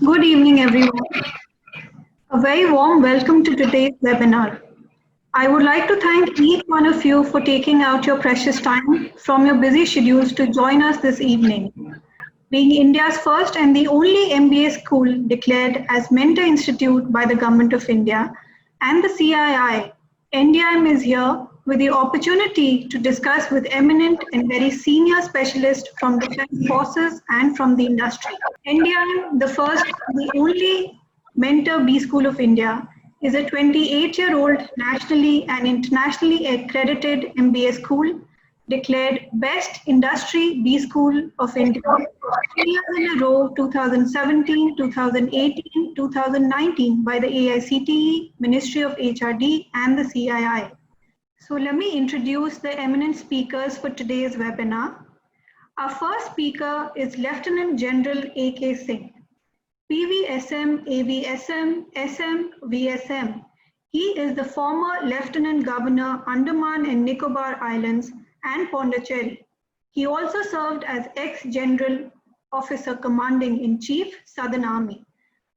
Good evening, everyone. A very warm welcome to today's webinar. I would like to thank each one of you for taking out your precious time from your busy schedules to join us this evening. Being India's first and the only MBA school declared as Mentor Institute by the Government of India and the CII, NDIM is here with the opportunity to discuss with eminent and very senior specialists from defense forces and from the industry. NDIM, the first and the only Mentor B School of India, is a 28-year-old nationally and internationally accredited MBA school declared Best Industry B School of India 3 years in a row, 2017, 2018, 2019 by the AICTE, Ministry of HRD and the CII. So let me introduce the eminent speakers for today's webinar. Our first speaker is Lieutenant General A.K. Singh, PVSM, AVSM, SM, VSM. He is the former Lieutenant Governor, Andaman and Nicobar Islands and Pondicherry. He also served as ex-General Officer Commanding in Chief, Southern Army.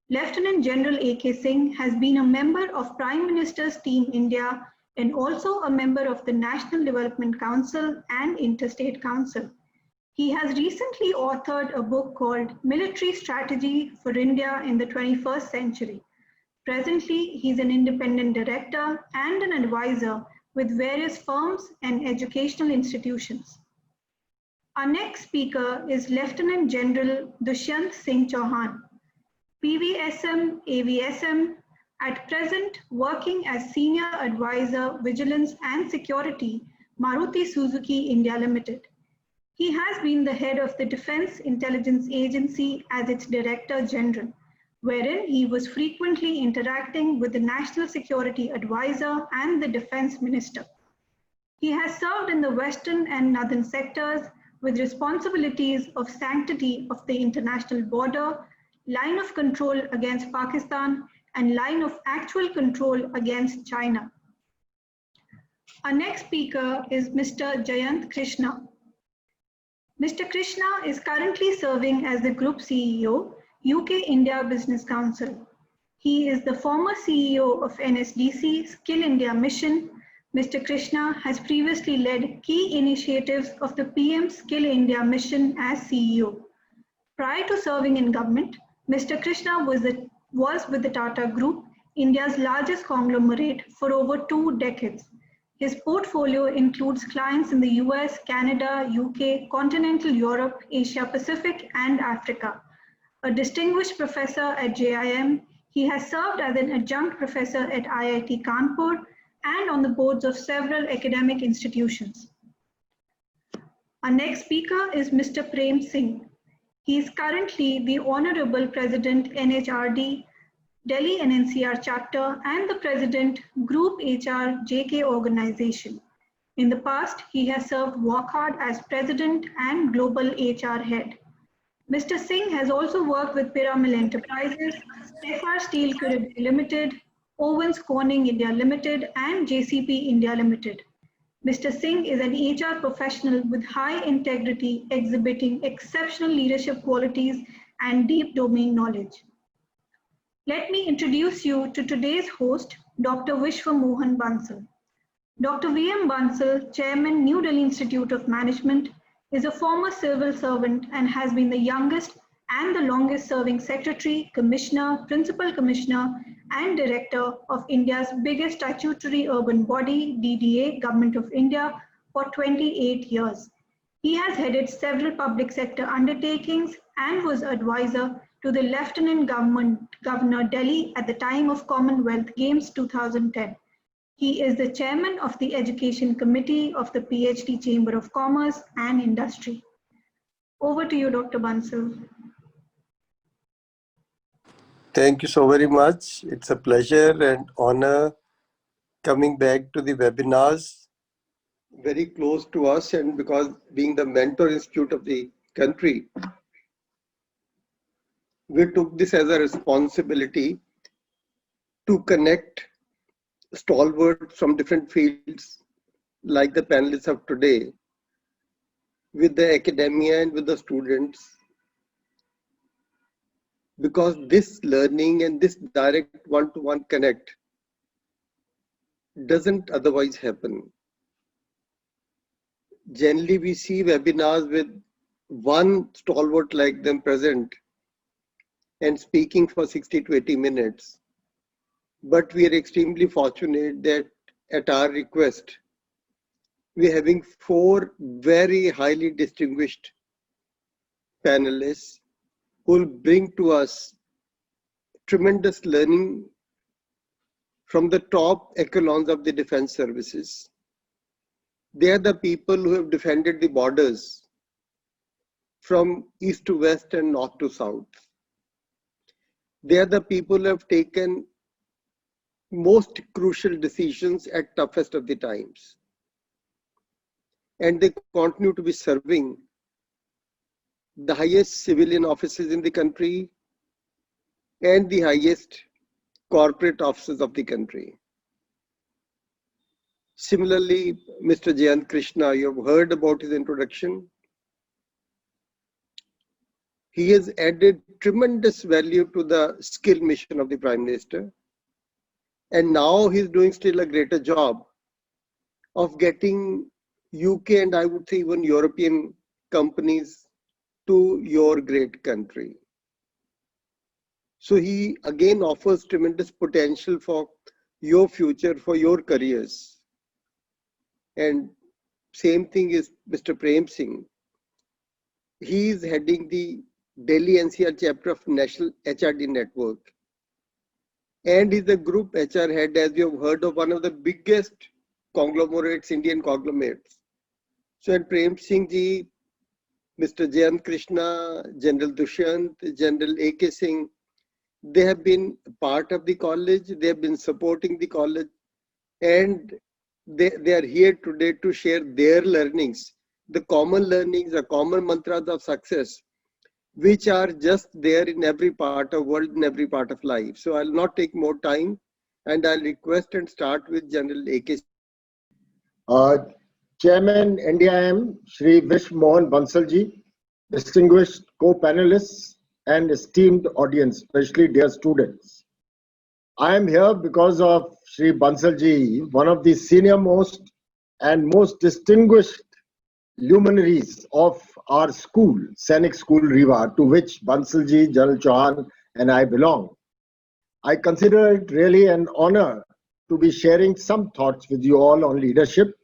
Lieutenant General A.K. Singh has been a member of Prime Minister's Team India and also a member of the National Development Council and Interstate Council. He has recently authored a book called Military Strategy for India in the 21st Century. Presently, he's an independent director and an advisor with various firms and educational institutions. Our next speaker is Lieutenant General Dushyant Singh Chauhan, PVSM, AVSM, at present working as Senior Advisor, Vigilance and Security, Maruti Suzuki India Limited. He has been the head of the Defense Intelligence Agency as its Director General, wherein he was frequently interacting with the National Security Advisor and the Defense Minister. He has served in the Western and Northern sectors with responsibilities of sanctity of the international border, line of control against Pakistan, and line of actual control against China. Our next speaker is Mr. Jayant Krishna. Mr. Krishna is currently serving as the Group CEO, UK India Business Council. He is the former CEO of NSDC Skill India Mission. Mr. Krishna has previously led key initiatives of the PM Skill India Mission as CEO. Prior to serving in government, Mr. Krishna was with the Tata Group, India's largest conglomerate, for over 2 decades. His portfolio includes clients in the US, Canada, UK, continental Europe, Asia Pacific, and Africa. A distinguished professor at JIM, he has served as an adjunct professor at IIT Kanpur and on the boards of several academic institutions. Our next speaker is Mr. Prem Singh. He is currently the Honorable President, NHRD, Delhi NNCR chapter, and the President, Group HR JK organization. In the past, he has served Wockhardt as President and Global HR Head. Mr. Singh has also worked with Piramal Enterprises, FR Steel Caribbean Limited, Owens Corning India Limited, and JCP India Limited. Mr. Singh is an HR professional with high integrity, exhibiting exceptional leadership qualities and deep domain knowledge. Let me introduce you to today's host, Dr. Vishwa Mohan Bansal. Dr. V.M. Bansal, Chairman, New Delhi Institute of Management, is a former civil servant and has been the youngest and the longest serving Secretary, Commissioner, Principal Commissioner, and Director of India's biggest statutory urban body, DDA, Government of India, for 28 years. He has headed several public sector undertakings and was advisor to the Lieutenant Governor Delhi at the time of Commonwealth Games 2010. He is the chairman of the Education Committee of the PhD Chamber of Commerce and Industry. Over to you, Dr. Bansal. Thank you so very much. It's a pleasure and honor coming back to the webinars very close to us, and because being the mentor institute of the country, we took this as a responsibility to connect stalwarts from different fields like the panelists of today with the academia and with the students because this learning and this direct one-to-one connect doesn't otherwise happen. Generally, we see webinars with one stalwart like them present and speaking for 60 to 80 minutes. But we are extremely fortunate that at our request, we're having 4 very highly distinguished panelists who will bring to us tremendous learning from the top echelons of the defense services. They are the people who have defended the borders from east to west and north to south. They are the people who have taken most crucial decisions at toughest of the times. And they continue to be serving the highest civilian offices in the country and the highest corporate offices of the country. Similarly, Mr. Jayant Krishna, you have heard about his introduction. He has added tremendous value to the skill mission of the Prime Minister. And now he's doing still a greater job of getting UK and I would say even European companies to your great country. So he again offers tremendous potential for your future, for your careers. And same thing is Mr. Prem Singh. He is heading the Delhi NCR chapter of National HRD Network. And is the group HR head, as you have heard, of one of the biggest conglomerates, Indian conglomerates. So and Prem Singh ji, Mr. Jayant Krishna, General Dushyant, General A.K. Singh, they have been part of the college, they have been supporting the college, and they are here today to share their learnings, the common learnings, the common mantras of success, which are just there in every part of world, in every part of life. So I'll not take more time, and I'll request and start with General A.K. Chairman NDIM, Shri Vish Mohan Bansalji, distinguished co-panelists and esteemed audience, especially dear students. I am here because of Shri Bansalji, one of the senior most and most distinguished luminaries of our school, Sainik School Rewa, to which Bansalji, General Chauhan and I belong. I consider it really an honor to be sharing some thoughts with you all on leadership,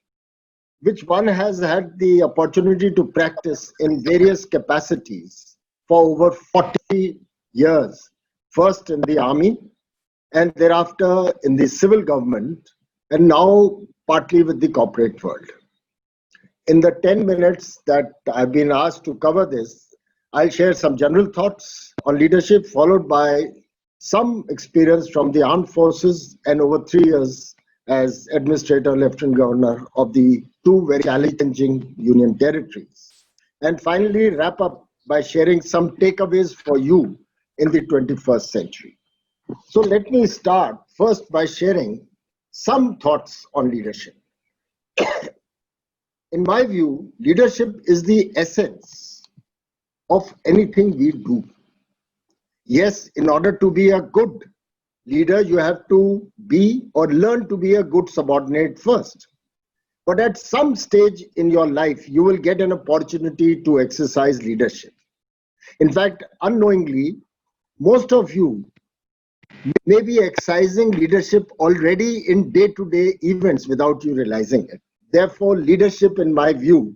which one has had the opportunity to practice in various capacities for over 40 years, first in the army and thereafter in the civil government, and now partly with the corporate world. In the 10 minutes that I've been asked to cover this, I'll share some general thoughts on leadership, followed by some experience from the armed forces and over 3 years as Administrator Lieutenant Governor of the 2 very challenging Union territories. And finally, wrap up by sharing some takeaways for you in the 21st century. So let me start first by sharing some thoughts on leadership. In my view, leadership is the essence of anything we do. Yes, in order to be a good leader, you have to be or learn to be a good subordinate first. But at some stage in your life, you will get an opportunity to exercise leadership. In fact, unknowingly, most of you may be exercising leadership already in day-to-day events without you realizing it. Therefore, leadership, in my view,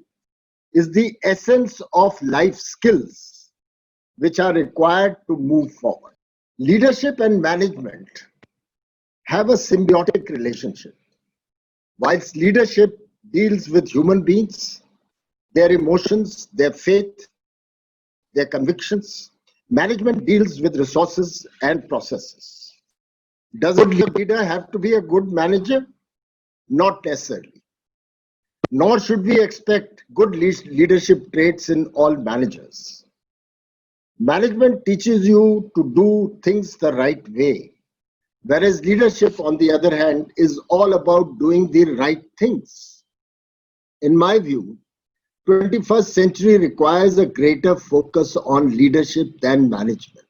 is the essence of life skills which are required to move forward. Leadership and management have a symbiotic relationship. Whilst leadership deals with human beings, their emotions, their faith, their convictions, management deals with resources and processes. Does a leader have to be a good manager? Not necessarily. Nor should we expect good leadership traits in all managers. Management teaches you to do things the right way, whereas leadership, on the other hand, is all about doing the right things. In my view, 21st century requires a greater focus on leadership than management.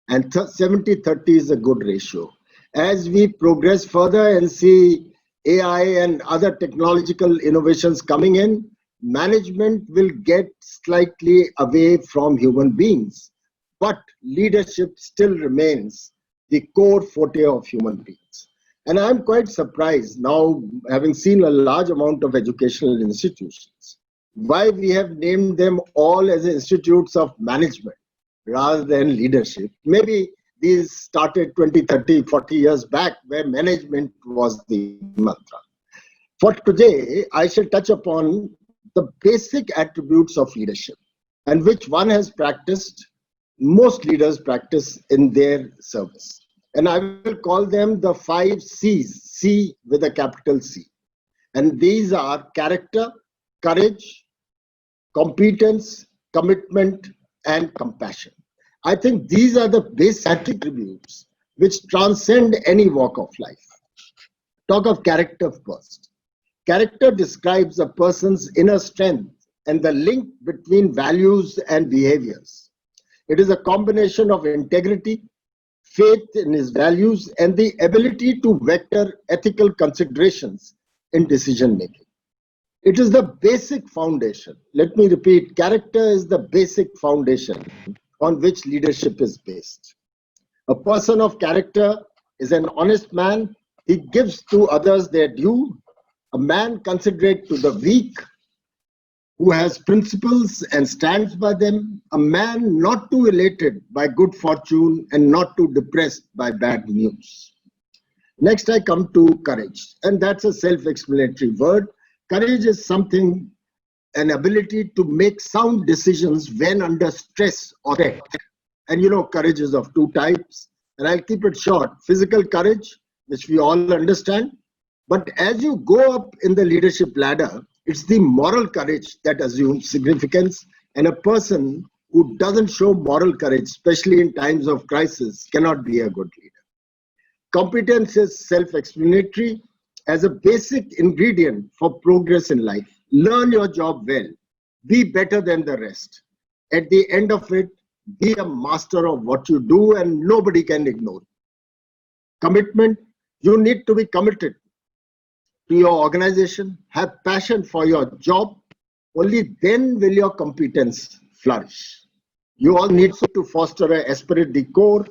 and 70-30 is a good ratio. As we progress further and see AI and other technological innovations coming in, management will get slightly away from human beings, but leadership still remains the core forte of human beings. And I'm quite surprised now, having seen a large amount of educational institutions, why we have named them all as institutes of management rather than leadership. Maybe these started 20, 30, 40 years back, where management was the mantra. For today, I shall touch upon the basic attributes of leadership and which one has practiced, most leaders practice in their service. And I will call them the 5 C's, C with a capital C. And these are character, courage, competence, commitment, and compassion. I think these are the basic attributes which transcend any walk of life. Talk of character first. Character describes a person's inner strength and the link between values and behaviors. It is a combination of integrity, faith in his values, and the ability to vector ethical considerations in decision making. It is the basic foundation. Let me repeat, character is the basic foundation on which leadership is based. A person of character is an honest man. He gives to others their due, a man considerate to the weak, who has principles and stands by them, a man not too elated by good fortune and not too depressed by bad news. Next, I come to courage, and that's a self-explanatory word. Courage is something, an ability to make sound decisions when under stress or threat. And you know, courage is of 2 types, and I'll keep it short. Physical courage, which we all understand, but as you go up in the leadership ladder, it's the moral courage that assumes significance, and a person who doesn't show moral courage, especially in times of crisis, cannot be a good leader. Competence is self-explanatory as a basic ingredient for progress in life. Learn your job well, be better than the rest. At the end of it, be a master of what you do and nobody can ignore it. Commitment, you need to be committed to your organization, have passion for your job, only then will your competence flourish. You all need to foster an esprit de corps.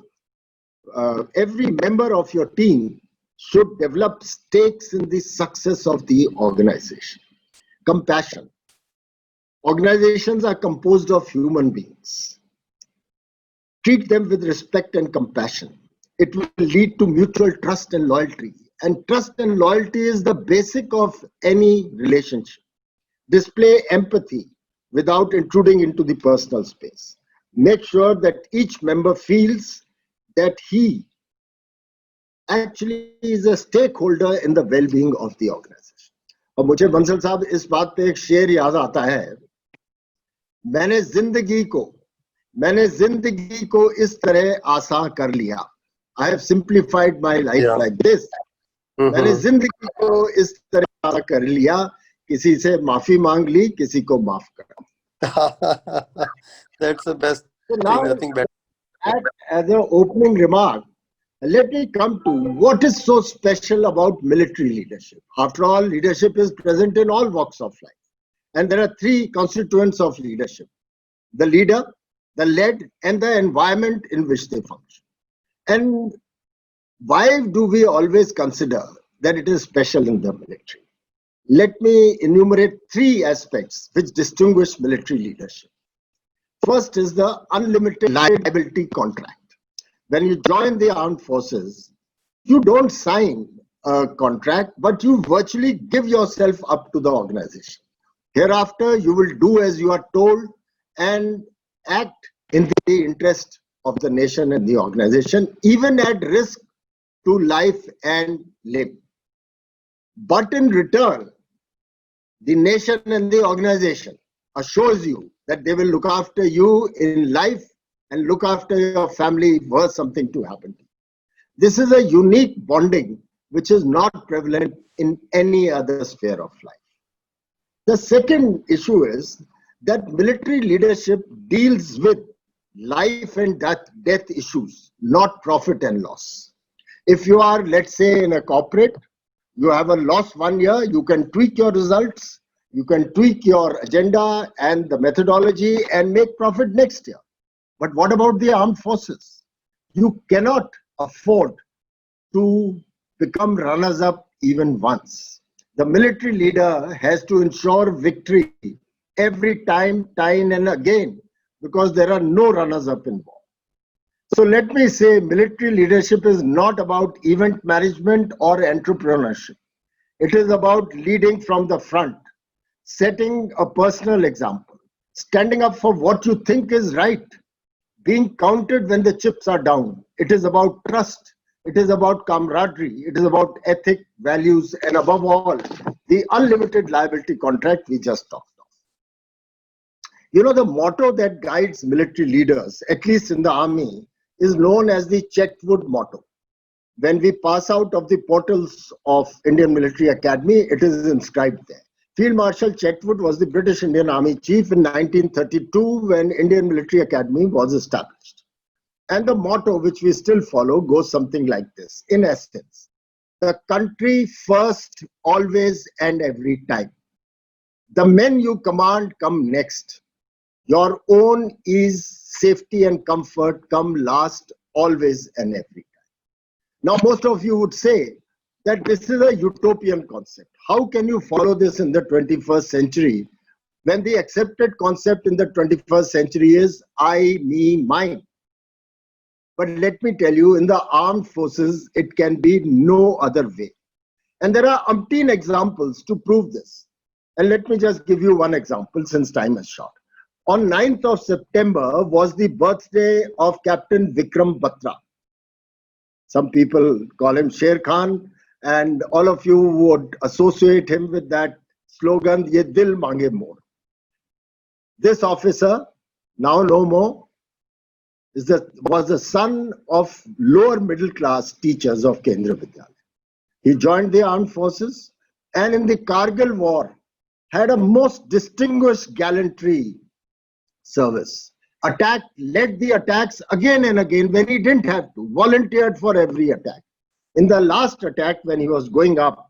Every member of your team should develop stakes in the success of the organization. Compassion. Organizations are composed of human beings. Treat them with respect and compassion. It will lead to mutual trust and loyalty. And trust and loyalty is the basic of any relationship. Display empathy without intruding into the personal space. Make sure that each member feels that he actually is a stakeholder in the well-being of the organization. और मुझे बंसल साहब इस बात पे एक शेर याद आता है, मैंने जिंदगी को इस तरह आसान कर लिया. I have simplified my life like this. मैंने जिंदगी को इस तरह आसान कर लिया, किसी से माफी मांग ली, किसी को माफ कर. That's the best So thing, now, nothing better. as an opening remark, let me come to what is so special about military leadership. After all, leadership is present in all walks of life. And there are 3 constituents of leadership: the leader, the led, and the environment in which they function. And why do we always consider that it is special in the military? Let me enumerate 3 aspects which distinguish military leadership. First is the unlimited liability contract. When you join the armed forces, you don't sign a contract, but you virtually give yourself up to the organization. Hereafter, you will do as you are told and act in the interest of the nation and the organization, even at risk to life and limb. But in return, the nation and the organization assures you that they will look after you in life and look after your family were something to happen to you. This is a unique bonding which is not prevalent in any other sphere of life. The second issue is that military leadership deals with life and death issues, not profit and loss. If you are, let's say, in a corporate, you have a loss 1 year, you can tweak your results, you can tweak your agenda and the methodology and make profit next year. But what about the armed forces? You cannot afford to become runners up even once. The military leader has to ensure victory every time and again, because there are no runners up in war. So let me say, military leadership is not about event management or entrepreneurship. It is about leading from the front, setting a personal example, standing up for what you think is right, being counted when the chips are down. It is about trust. It is about camaraderie. It is about ethic, values, and above all, the unlimited liability contract we just talked of. You know, the motto that guides military leaders, at least in the army, is known as the Chetwood motto. When we pass out of the portals of Indian Military Academy, it is inscribed there. Field Marshal Chetwood was the British Indian Army chief in 1932 when Indian Military Academy was established. And the motto, which we still follow, goes something like this. In essence, the country first, always and every time. The men you command come next. Your own ease, safety and comfort come last, always and every time. Now, most of you would say that this is a utopian concept. How can you follow this in the 21st century when the accepted concept in the 21st century is I, me, mine? But let me tell you, in the armed forces, it can be no other way. And there are umpteen examples to prove this. And let me just give you one example since time is short. On 9th of September was the birthday of Captain Vikram Batra. Some people call him Sher Khan, and all of you would associate him with that slogan, Ye Dil Mange More. This officer, now no more, was the son of lower middle class teachers of Kendriya Vidyalaya. He joined the armed forces and in the Kargil war had a most distinguished gallantry service. Led the attacks again and again when he didn't have to, volunteered for every attack. In the last attack, when he was going up,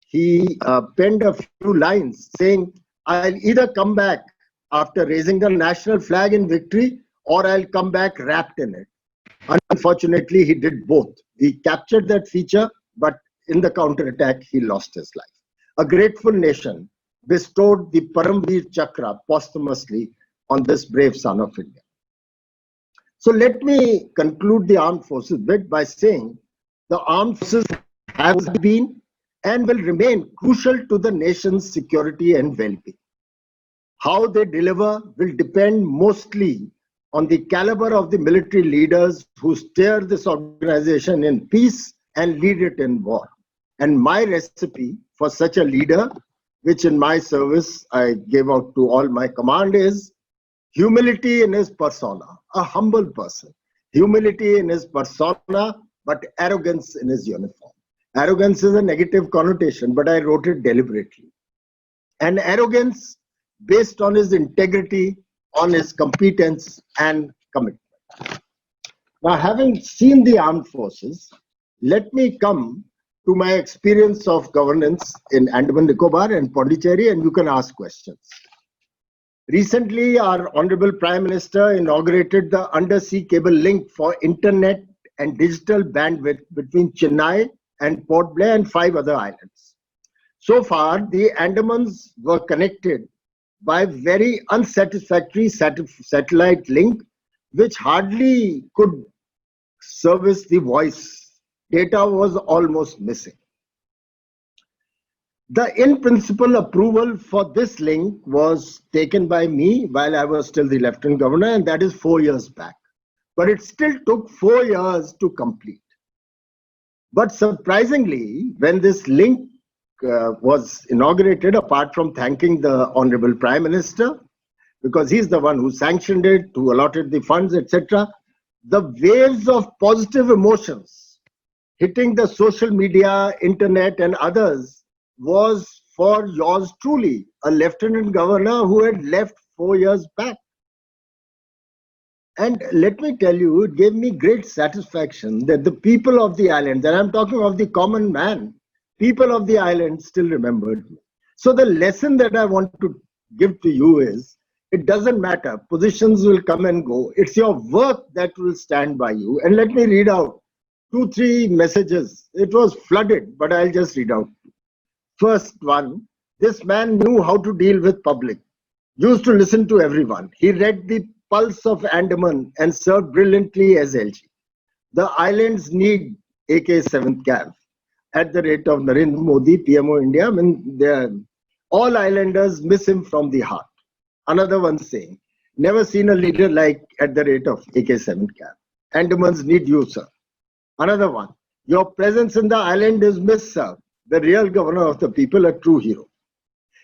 he penned a few lines saying, I'll either come back after raising the national flag in victory or I'll come back wrapped in it. Unfortunately, he did both. He captured that feature, but in the counterattack, he lost his life. A grateful nation bestowed the Paramveer Chakra posthumously on this brave son of India. So let me conclude the armed forces bit by saying the armed forces have been and will remain crucial to the nation's security and well-being. How they deliver will depend mostly on the caliber of the military leaders who steer this organization in peace and lead it in war. And my recipe for such a leader, which in my service I gave out to all my command, is humility in his persona, a humble person. Humility in his persona, but arrogance in his uniform. Arrogance is a negative connotation, but I wrote it deliberately. And arrogance based on his integrity, on his competence and commitment. Now, having seen the armed forces, let me come to my experience of governance in Andaman Nicobar and Pondicherry, and you can ask questions. Recently, our Honorable Prime Minister inaugurated the undersea cable link for internet and digital bandwidth between Chennai and Port Blair and 5 other islands. So far, the Andamans were connected by very unsatisfactory satellite link, which hardly could service the voice. Data was almost missing. The in-principle approval for this link was taken by me while I was still the Lieutenant Governor, and that is 4 years back. But it still took 4 years to complete. But surprisingly, when this link was inaugurated, apart from thanking the Honorable Prime Minister, because he's the one who sanctioned it, who allotted the funds, etc., the waves of positive emotions hitting the social media, internet, and others was for yours truly, a Lieutenant Governor who had left 4 years back. And let me tell you, it gave me great satisfaction that the people of the island, and I'm talking of the common man, people of the island still remembered me. So the lesson that I want to give to you is, it doesn't matter. Positions will come and go. It's your work that will stand by you. And let me read out 2-3 messages. It was flooded, but I'll just read out. First one, this man knew how to deal with public, used to listen to everyone. He read the pulse of Andaman and served brilliantly as LG. The islands need AK 7th Cav at the rate of Narendra Modi, PMO India. I mean, all islanders miss him from the heart. Another one saying, never seen a leader like at the rate of AK 7th Cav. Andamans need you, sir. Another one, your presence in the island is missed, sir. The real governor of the people, a true hero.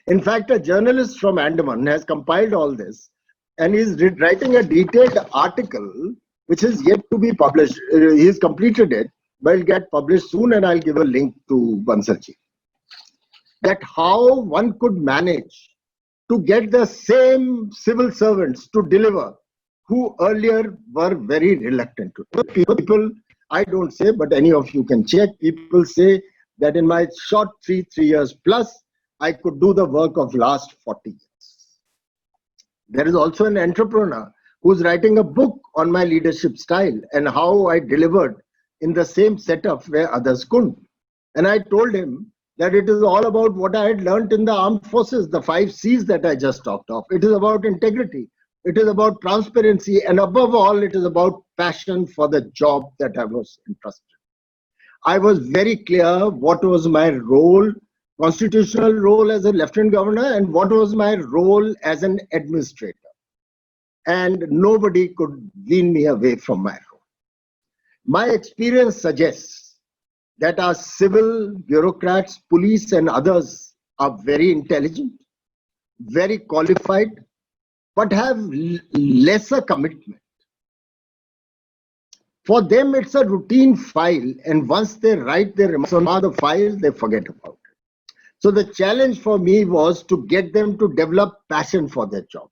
In fact, a journalist from Andaman has compiled all this and is writing a detailed article which is yet to be published. He's completed it, but it'll get published soon, and I'll give a link to Bansarji. That how one could manage to get the same civil servants to deliver who earlier were very reluctant to. People, I don't say, but any of you can check, people say that in my short three years plus, I could do the work of last 40 years. There is also an entrepreneur who's writing a book on my leadership style and how I delivered in the same setup where others couldn't. And I told him that it is all about what I had learned in the armed forces, the 5 C's that I just talked of. It is about integrity. It is about transparency. And above all, it is about passion for the job that I was entrusted. I was very clear what was my role, constitutional role as a lieutenant governor, and what was my role as an administrator. And nobody could wean me away from my role. My experience suggests that our civil bureaucrats, police and others are very intelligent, very qualified, but have lesser commitment. For them, it's a routine file, and once they write their remarks on the file, they forget about it. So the challenge for me was to get them to develop passion for their job,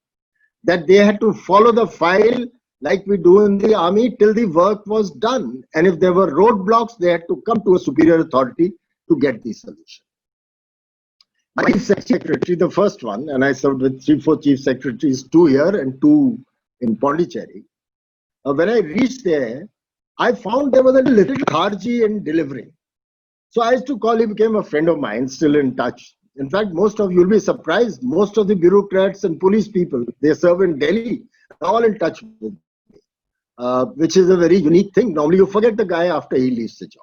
that they had to follow the file like we do in the army till the work was done. And if there were roadblocks, they had to come to a superior authority to get the solution. My chief secretary, the first one, and I served with 3-4 chief secretaries, 2 here and 2 in Pondicherry. When I reached there, I found there was a little lethargy in delivering. So I used to call, he became a friend of mine, still in touch. In fact, most of you will be surprised, most of the bureaucrats and police people, they serve in Delhi, are all in touch with me, which is a very unique thing. Normally you forget the guy after he leaves the job.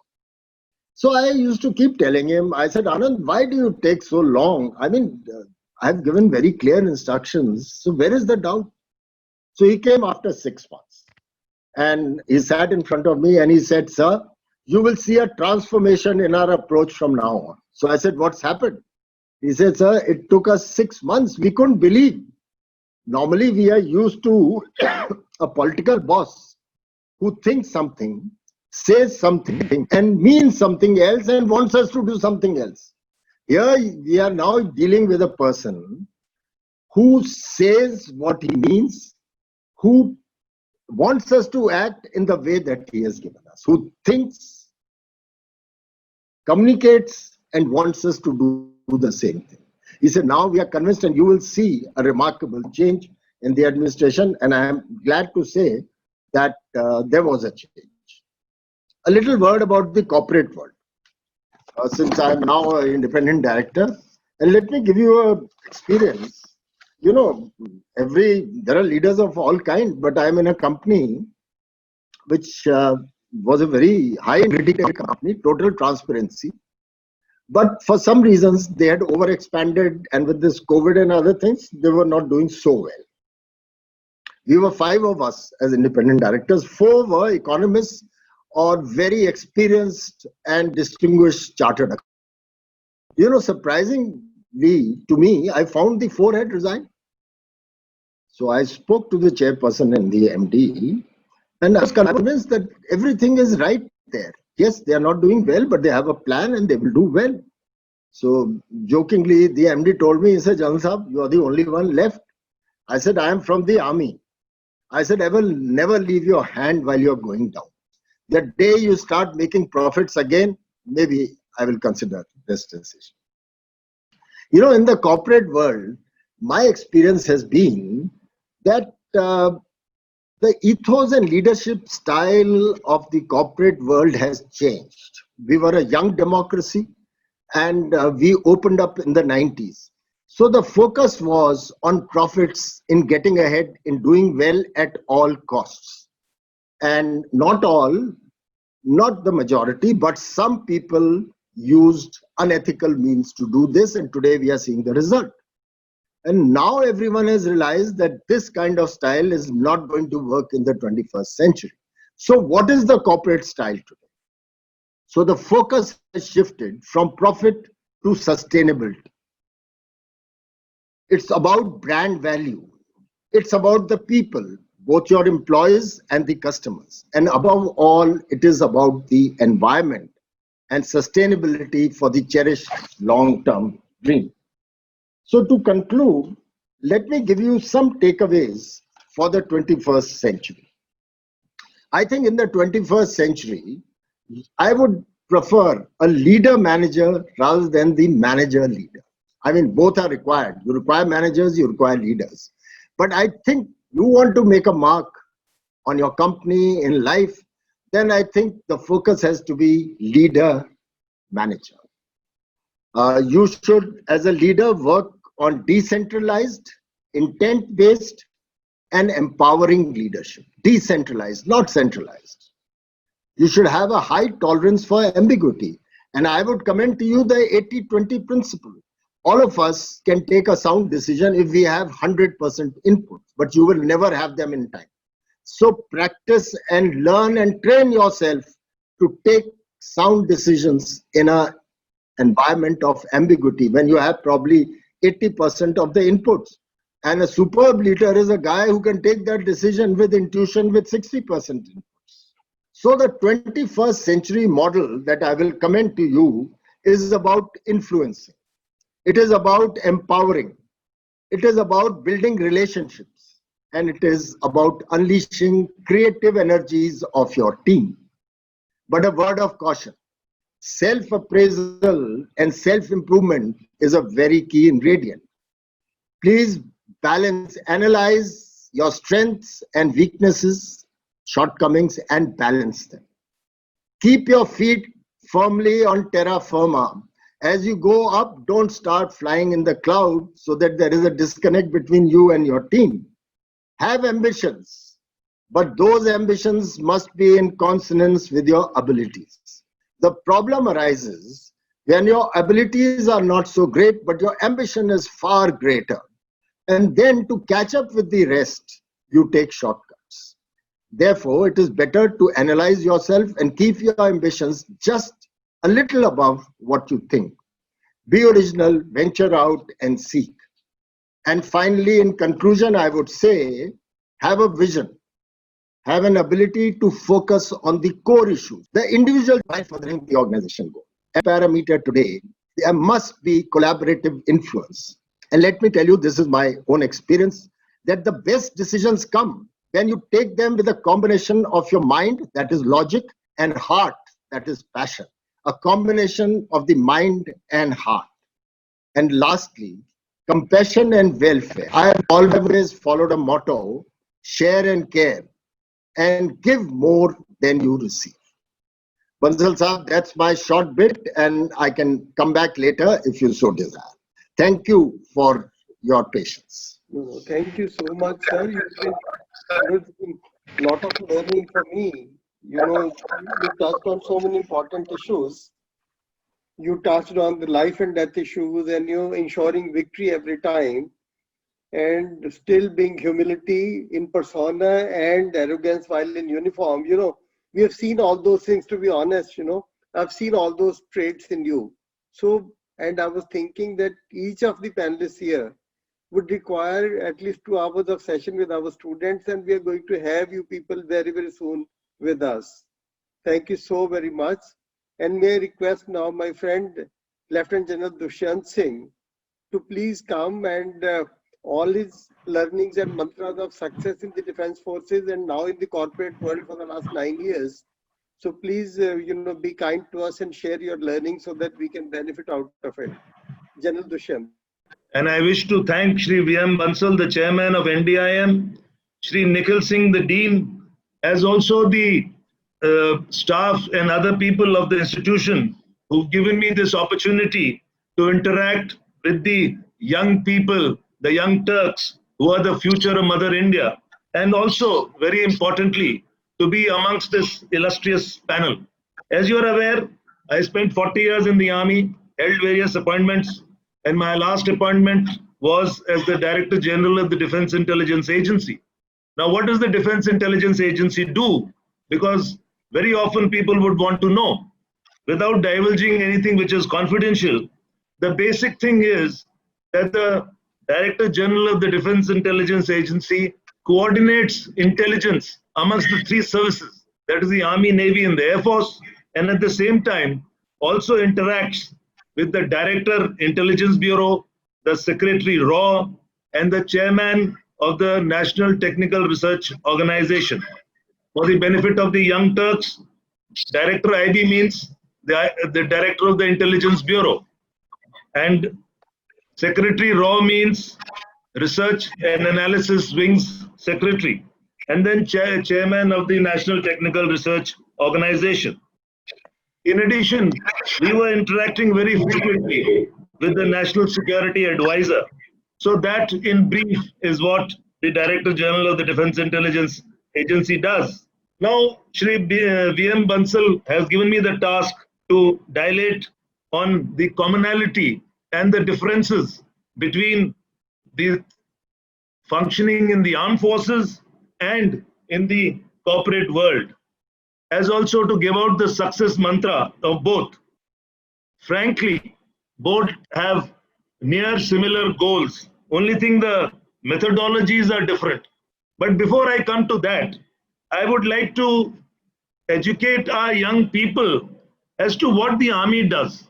So I used to keep telling him, I said, Anand, why do you take so long? I mean, I've given very clear instructions. So where is the doubt? So he came after 6 months and he sat in front of me and he said, sir, you will see a transformation in our approach from now on. So I said, what's happened? He said, sir, it took us 6 months. We couldn't believe. Normally, we are used to a political boss who thinks something, says something, and means something else and wants us to do something else. Here, we are now dealing with a person who says what he means, who wants us to act in the way that he has given us, who thinks, communicates, and wants us to do the same thing. He said, now we are convinced and you will see a remarkable change in the administration. And I am glad to say that there was a change. A little word about the corporate world, since I am now an independent director. And let me give you an experience. You know, there are leaders of all kinds, but I am in a company which was a very high integrity company, total transparency. But for some reasons, they had overexpanded, and with this COVID and other things, they were not doing so well. We were 5 of us as independent directors. 4 were economists or very experienced and distinguished chartered accountants. You know, surprisingly to me, I found the 4 had resigned. So I spoke to the chairperson and the MD, and I was convinced that everything is right there. Yes, they are not doing well, but they have a plan and they will do well. So jokingly, the MD told me, he said, Jalan Sahab, you are the only one left. I said, I am from the army. I said, I will never leave your hand while you're going down. The day you start making profits again, maybe I will consider this decision. You know, in the corporate world, my experience has been that the ethos and leadership style of the corporate world has changed. We were a young democracy and we opened up in the 90s. So the focus was on profits, in getting ahead, in doing well at all costs. And not all, not the majority, but some people used unethical means to do this. And today we are seeing the result. And now everyone has realized that this kind of style is not going to work in the 21st century. So what is the corporate style today? So the focus has shifted from profit to sustainability. It's about brand value. It's about the people, both your employees and the customers. And above all, it is about the environment and sustainability for the cherished long-term dream. So to conclude, let me give you some takeaways for the 21st century. I think in the 21st century, I would prefer a leader manager rather than the manager leader. I mean, both are required. You require managers, you require leaders. But I think you want to make a mark on your company in life, then I think the focus has to be leader manager. You should, as a leader, work on decentralized, intent-based, and empowering leadership. Decentralized, not centralized. You should have a high tolerance for ambiguity. And I would commend to you the 80-20 principle. All of us can take a sound decision if we have 100% input, but you will never have them in time. So practice and learn and train yourself to take sound decisions in an environment of ambiguity when you have probably 80% of the inputs. And a superb leader is a guy who can take that decision with intuition with 60% inputs. So the 21st century model that I will commend to you is about influencing. It is about empowering. It is about building relationships. And it is about unleashing creative energies of your team. But a word of caution. Self-appraisal and self-improvement is a very key ingredient. Please analyze your strengths and weaknesses, shortcomings, and balance them. Keep your feet firmly on terra firma. As you go up, don't start flying in the cloud so that there is a disconnect between you and your team. Have ambitions, but those ambitions must be in consonance with your abilities. The problem arises when your abilities are not so great, but your ambition is far greater. And then to catch up with the rest, you take shortcuts. Therefore, it is better to analyze yourself and keep your ambitions just a little above what you think. Be original, venture out and seek. And finally, in conclusion, I would say, have a vision. Have an ability to focus on the core issues, the individual by furthering the organization goal. A parameter today, there must be collaborative influence. And let me tell you, this is my own experience, that the best decisions come when you take them with a combination of your mind, that is logic, and heart, that is passion. A combination of the mind and heart. And lastly, compassion and welfare. I have always followed a motto, share and care, and give more than you receive. Bansal Saab, that's my short bit, and I can come back later if you so desire. Thank you for your patience. Thank you so much, sir. You've been a lot of learning for me. You know, you touched on so many important issues. You touched on the life and death issues, and you ensuring victory every time, and still being humility in persona and arrogance while in uniform. You know, we have seen all those things, to be honest. You know, I've seen all those traits in you. So, and I was thinking that each of the panelists here would require at least 2 hours of session with our students, and we are going to have you people very, very soon with us. Thank you so very much. And may I request now my friend, Lieutenant General Dushyant Singh, to please come and all his learnings and mantras of success in the defense forces and now in the corporate world for the last 9 years. So please, be kind to us and share your learning so that we can benefit out of it. General Dushyant. And I wish to thank Shri V.M. Bansal, the chairman of NDIM, Shri Nikhil Singh, the dean, as also the staff and other people of the institution who've given me this opportunity to interact with the young people, the young Turks, who are the future of Mother India, and also, very importantly, to be amongst this illustrious panel. As you are aware, I spent 40 years in the army, held various appointments, and my last appointment was as the Director General of the Defense Intelligence Agency. Now, what does the Defense Intelligence Agency do? Because very often people would want to know. Without divulging anything which is confidential, the basic thing is that the Director General of the Defense Intelligence Agency coordinates intelligence amongst the three services, that is the Army, Navy, and the Air Force, and at the same time also interacts with the Director Intelligence Bureau, the Secretary RAW, and the Chairman of the National Technical Research Organization. For the benefit of the young Turks, Director IB means the Director of the Intelligence Bureau, and Secretary RAW means Research and Analysis Wings Secretary, and then Chairman of the National Technical Research Organization. In addition, we were interacting very frequently with the National Security Advisor. So that in brief is what the Director General of the Defense Intelligence Agency does. Now, Shri V.M. Bansal has given me the task to dilate on the commonality and the differences between the functioning in the armed forces and in the corporate world, as also to give out the success mantra of both. Frankly, both have near similar goals. Only thing, the methodologies are different. But before I come to that, I would like to educate our young people as to what the army does.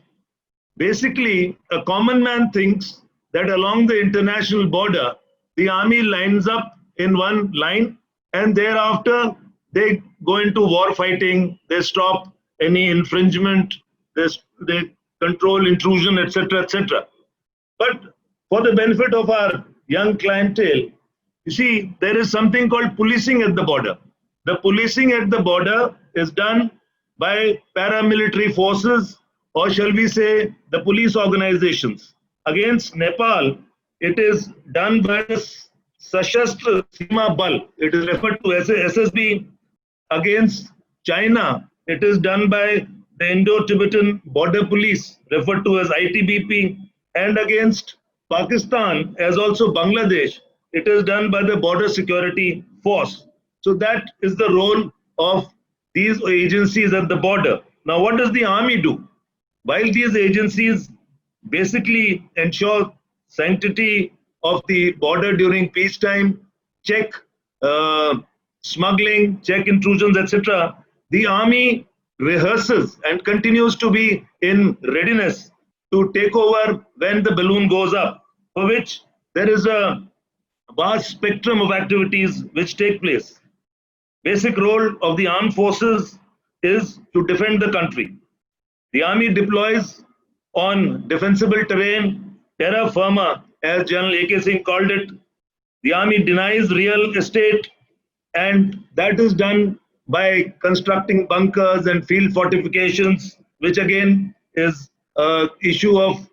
Basically, a common man thinks that along the international border, the army lines up in one line and thereafter they go into war fighting, they stop any infringement, they control intrusion, etc., etc. But for the benefit of our young clientele, you see, there is something called policing at the border. The policing at the border is done by paramilitary forces, or shall we say, the police organizations. Against Nepal, it is done by the Sashastra Seema Bal. It is referred to as SSB. Against China, it is done by the Indo-Tibetan Border Police, referred to as ITBP. And against Pakistan, as also Bangladesh, it is done by the Border Security Force. So that is the role of these agencies at the border. Now, what does the army do? While these agencies basically ensure sanctity of the border during peacetime, check smuggling, check intrusions, etc., the army rehearses and continues to be in readiness to take over when the balloon goes up, for which there is a vast spectrum of activities which take place. Basic role of the armed forces is to defend the country. The army deploys on defensible terrain, terra firma, as General A.K. Singh called it. The army denies real estate, and that is done by constructing bunkers and field fortifications, which again is an issue of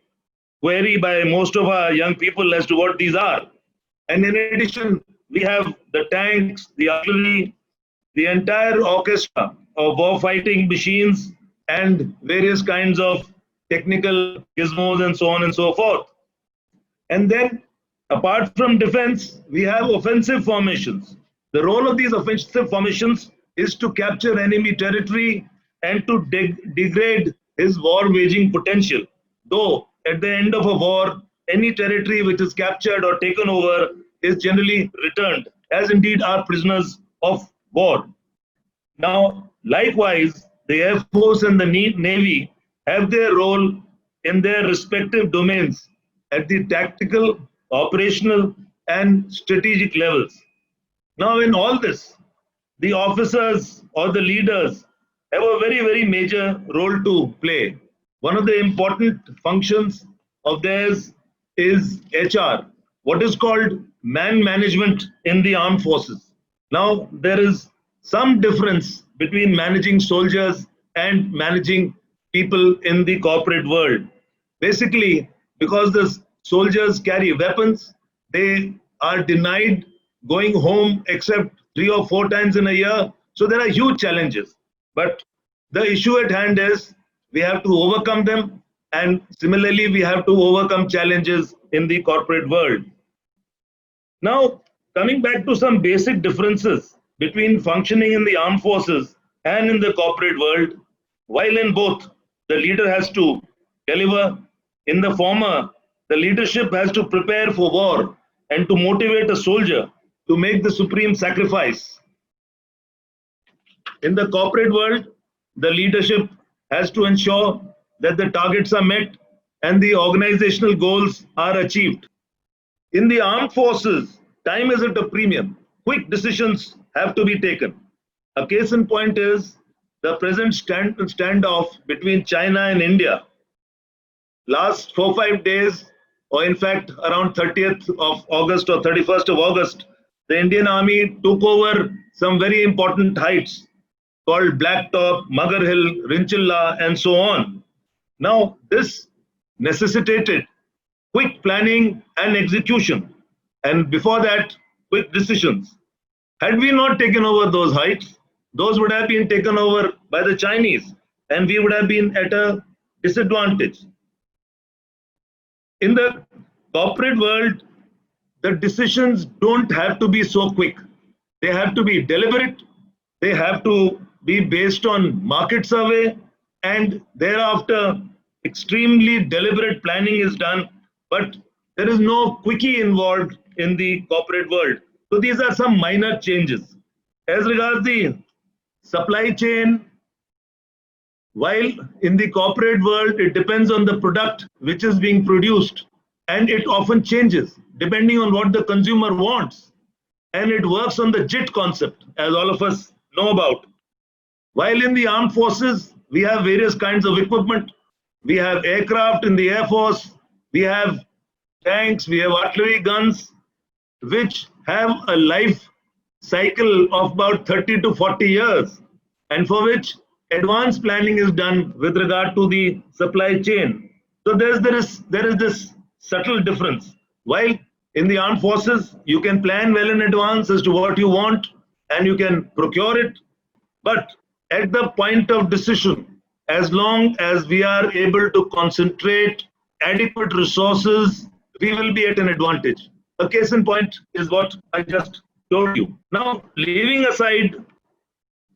query by most of our young people as to what these are. And in addition, we have the tanks, the artillery, the entire orchestra of war fighting machines and various kinds of technical gizmos and so on and so forth. And then, apart from defense, we have offensive formations. The role of these offensive formations is to capture enemy territory and to degrade his war waging potential. Though at the end of a war, any territory which is captured or taken over is generally returned, as indeed are prisoners of war. Now, likewise, the Air Force and the Navy have their role in their respective domains at the tactical, operational, and strategic levels. Now, in all this, the officers or the leaders have a very, very major role to play. One of the important functions of theirs is HR, what is called man management in the armed forces. Now, there is some difference between managing soldiers and managing people in the corporate world. Basically, because the soldiers carry weapons, they are denied going home except 3 or 4 times in a year. So there are huge challenges. But the issue at hand is we have to overcome them. And similarly, we have to overcome challenges in the corporate world. Now, coming back to some basic differences between functioning in the armed forces and in the corporate world, while in both, the leader has to deliver. In the former, the leadership has to prepare for war and to motivate a soldier to make the supreme sacrifice. In the corporate world, the leadership has to ensure that the targets are met and the organizational goals are achieved. In the armed forces, time is at a premium. Quick decisions have to be taken. A case in point is the present standoff between China and India. Last 4-5 days, or in fact around 30th of August or 31st of August, the Indian Army took over some very important heights called Blacktop, Magar Hill, Rinchilla, and so on. Now, this necessitated quick planning and execution, and before that, quick decisions. Had we not taken over those heights, those would have been taken over by the Chinese, and we would have been at a disadvantage. In the corporate world, the decisions don't have to be so quick. They have to be deliberate, they have to be based on market survey, and thereafter extremely deliberate planning is done, but there is no quickie involved in the corporate world. So these are some minor changes. As regards the supply chain, while in the corporate world it depends on the product which is being produced, and it often changes depending on what the consumer wants, and it works on the JIT concept, as all of us know about. While in the armed forces, we have various kinds of equipment. We have aircraft in the Air Force, we have tanks, we have artillery guns, which have a life cycle of about 30 to 40 years, and for which advanced planning is done with regard to the supply chain. So there is this subtle difference. While in the armed forces, you can plan well in advance as to what you want and you can procure it, but at the point of decision, as long as we are able to concentrate adequate resources, we will be at an advantage. A case in point is what I just told you. Now, leaving aside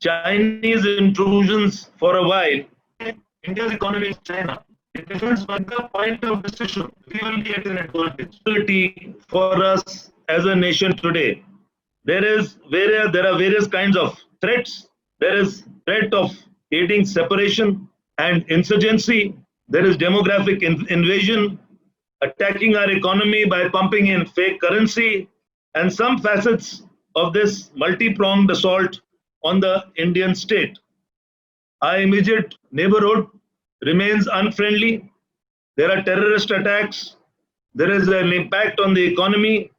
Chinese intrusions for a while, India's economy is China. It depends on the point of decision. We will be at an advantage. For us as a nation today, there are various kinds of threats. There is threat of aiding separation and insurgency. There is demographic invasion, attacking our economy by pumping in fake currency, and some facets of this multi-pronged assault on the Indian state. Our immediate neighborhood remains unfriendly. There are terrorist attacks. There is an impact on the economy.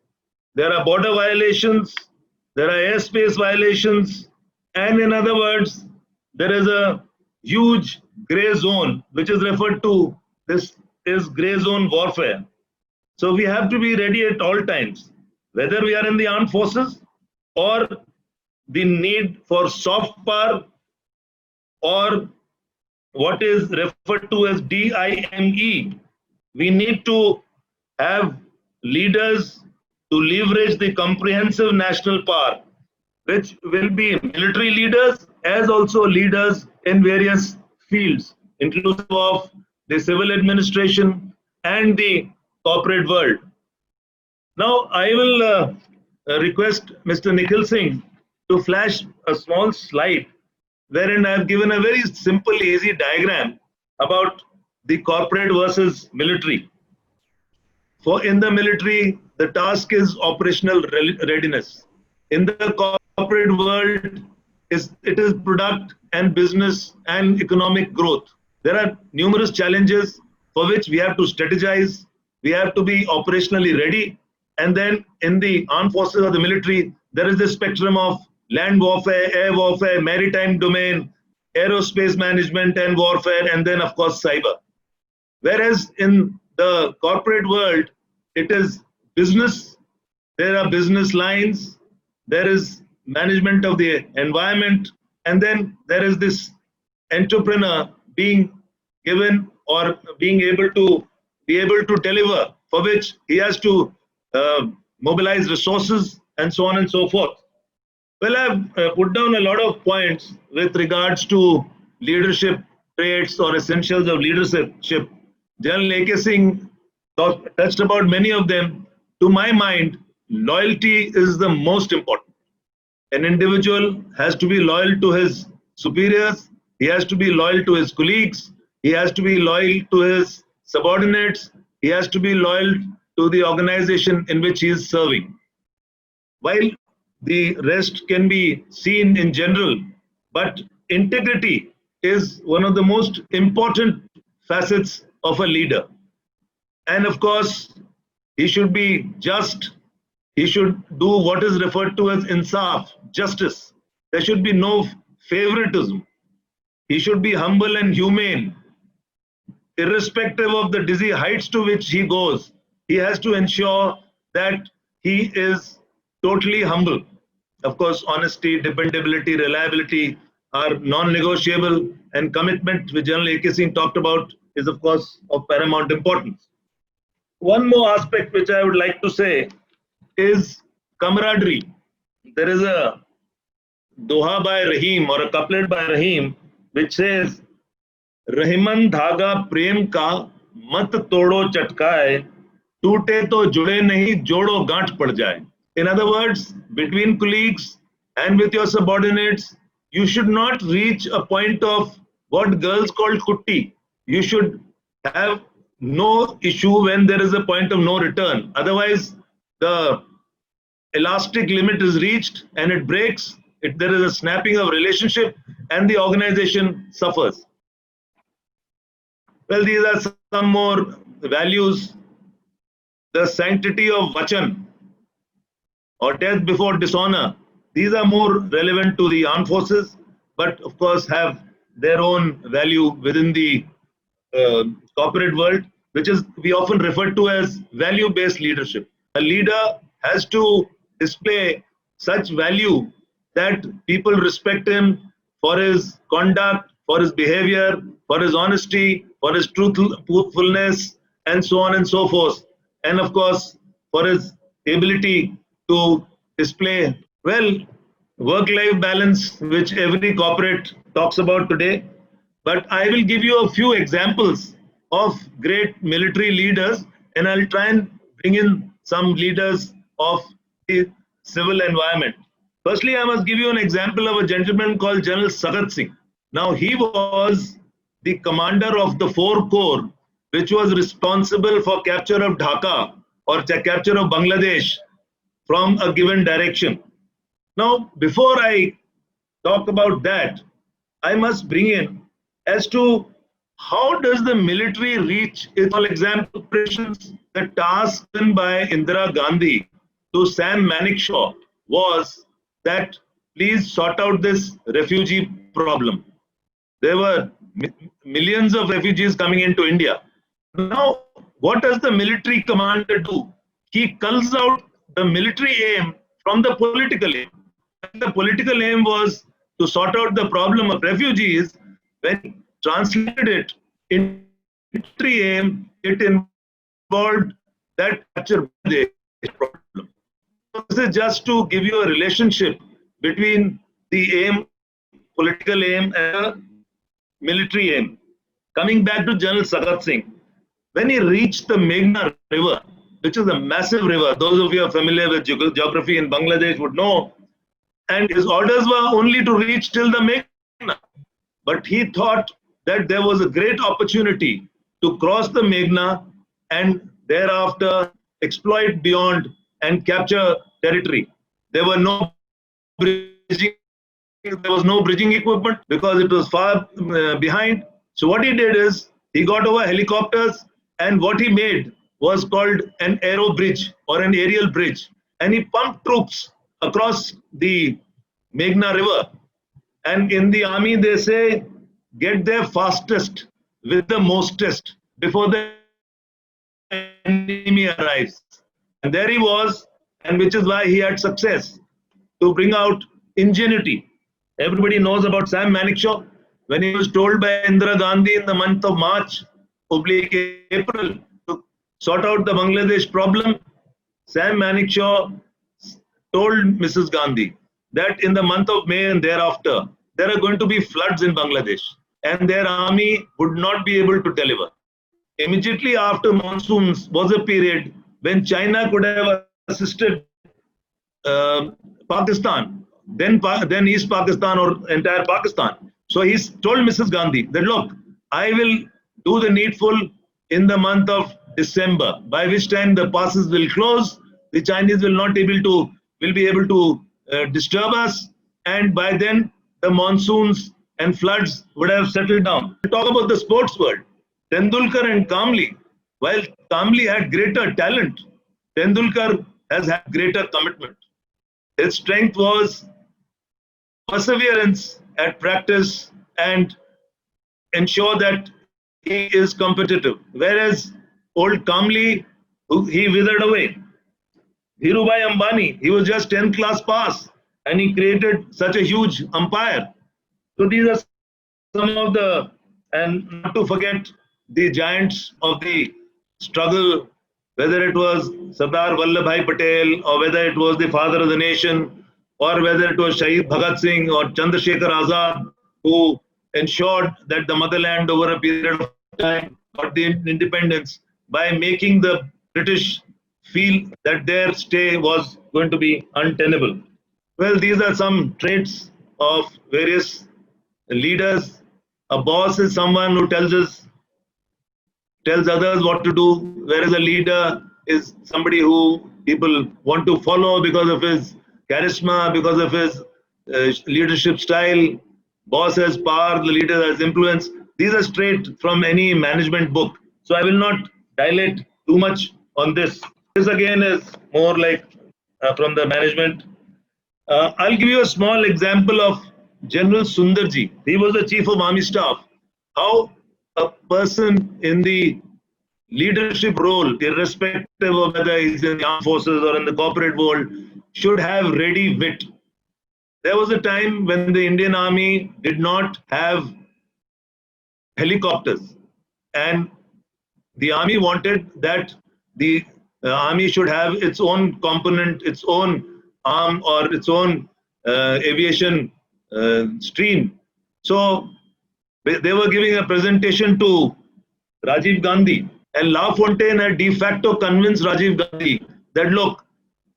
There are border violations. There are airspace violations. And in other words, there is a huge gray zone, which is referred to, this is gray zone warfare. So we have to be ready at all times, whether we are in the armed forces or the need for soft power or what is referred to as DIME. We need to have leaders to leverage the comprehensive national power, which will be military leaders as also leaders in various fields, inclusive of the civil administration and the corporate world. Now, I will request Mr. Nikhil Singh to flash a small slide wherein I have given a very simple, easy diagram about the corporate versus military. For in the military, the task is operational readiness. In the corporate world, it is product and business and economic growth. There are numerous challenges for which we have to strategize. We have to be operationally ready. And then in the armed forces of the military, there is this spectrum of land warfare, air warfare, maritime domain, aerospace management and warfare, and then of course cyber. Whereas in the corporate world, it is business, there are business lines, there is management of the environment, and then there is this entrepreneur being given or being able to deliver, for which he has to mobilize resources and so on and so forth. Well, I've put down a lot of points with regards to leadership traits or essentials of leadership. General A.K. Singh touched about many of them. To my mind, loyalty is the most important. An individual has to be loyal to his superiors, he has to be loyal to his colleagues, he has to be loyal to his subordinates, he has to be loyal to the organization in which he is serving. While the rest can be seen in general, but integrity is one of the most important facets of a leader. And of course, he should be just. He should do what is referred to as insaf, justice. There should be no favoritism. He should be humble and humane. Irrespective of the dizzy heights to which he goes, he has to ensure that he is totally humble. Of course, honesty, dependability, reliability are non-negotiable, and commitment, which General A.K. Singh talked about, is of course of paramount importance. One more aspect which I would like to say is camaraderie. There is a doha by Rahim or a couplet by Rahim which says, Rahiman dhaga prem ka mat todo chatkaye, toote to jude nahi jodo gaant pad jaye. In other words, between colleagues and with your subordinates, you should not reach a point of what girls call kutti. You should have no issue when there is a point of no return. Otherwise, the elastic limit is reached and it breaks. There is a snapping of relationship and the organization suffers. Well, these are some more values. The sanctity of vachan or death before dishonor. These are more relevant to the armed forces, but of course have their own value within the corporate world, which is we often refer to as value-based leadership. A leader has to display such value that people respect him for his conduct, for his behavior, for his honesty, for his truthfulness, and so on and so forth. And of course, for his ability to display, well, work-life balance, which every corporate talks about today. But I will give you a few examples of great military leaders, and I'll try and bring in some leaders of the civil environment. Firstly, I must give you an example of a gentleman called General Sagat Singh. Now, he was the commander of the 4 Corps, which was responsible for capture of Dhaka or capture of Bangladesh from a given direction. Now, before I talk about that, I must bring in as to how does the military reach its, for example, operations. The task given by Indira Gandhi to Sam Manekshaw was that please sort out this refugee problem. There were millions of refugees coming into India. Now, what does the military commander do? He culls out the military aim from the political aim. The political aim was to sort out the problem of refugees. When he translated it in military aim, it involved that capture the problem. This is just to give you a relationship between the aim, political aim, and the military aim. Coming back to General Sagat Singh, when he reached the Meghna River, which is a massive river, those of you who are familiar with geography in Bangladesh would know, and his orders were only to reach till the Meghna. But he thought that there was a great opportunity to cross the Meghna and thereafter exploit beyond and capture territory. There was no bridging equipment because it was far behind. So what he did is he got over helicopters, and what he made was called an aero bridge or an aerial bridge, and he pumped troops across the Meghna River. And in the army they say, get there fastest with the mostest before the enemy arrives. And there he was, and which is why he had success to bring out ingenuity. Everybody knows about Sam Manekshaw. When he was told by Indira Gandhi in the month of March, April, to sort out the Bangladesh problem, Sam Manekshaw told Mrs. Gandhi that in the month of May and thereafter, there are going to be floods in Bangladesh, and their army would not be able to deliver. Immediately after monsoons was a period when China could have assisted Pakistan, then East Pakistan or entire Pakistan. So he told Mrs. Gandhi that, look, I will do the needful in the month of December, by which time the passes will close, the Chinese will be able to disturb us, and by then the monsoons and floods would have settled down. Talk about the sports world. Tendulkar and Kamli, while Kamli had greater talent, Tendulkar has had greater commitment. His strength was perseverance at practice and ensure that he is competitive. Whereas old Kamli, he withered away. Dhirubhai Ambani, he was just 10th class pass, and he created such a huge empire. So these are some of the, and not to forget the giants of the struggle, whether it was Sardar Vallabhbhai Patel, or whether it was the father of the nation, or whether it was Shaheed Bhagat Singh or Chandrasekhar Azad, who ensured that the motherland over a period of time got the independence by making the British feel that their stay was going to be untenable. Well, these are some traits of various leaders. A boss is someone who tells others what to do, whereas a leader is somebody who people want to follow because of his charisma, because of his leadership style. Boss has power, the leader has influence. These are straight from any management book. So I will not dilate too much on this. This again is more like from the management. I'll give you a small example of General Sundarji. He was the chief of army staff. How a person in the leadership role, irrespective of whether he's in the armed forces or in the corporate world, should have ready wit. There was a time when the Indian Army did not have helicopters, and the army wanted that the army should have its own component, its own arm, or its own aviation stream. So they were giving a presentation to Rajiv Gandhi, and La Fontaine had de facto convinced Rajiv Gandhi that, look,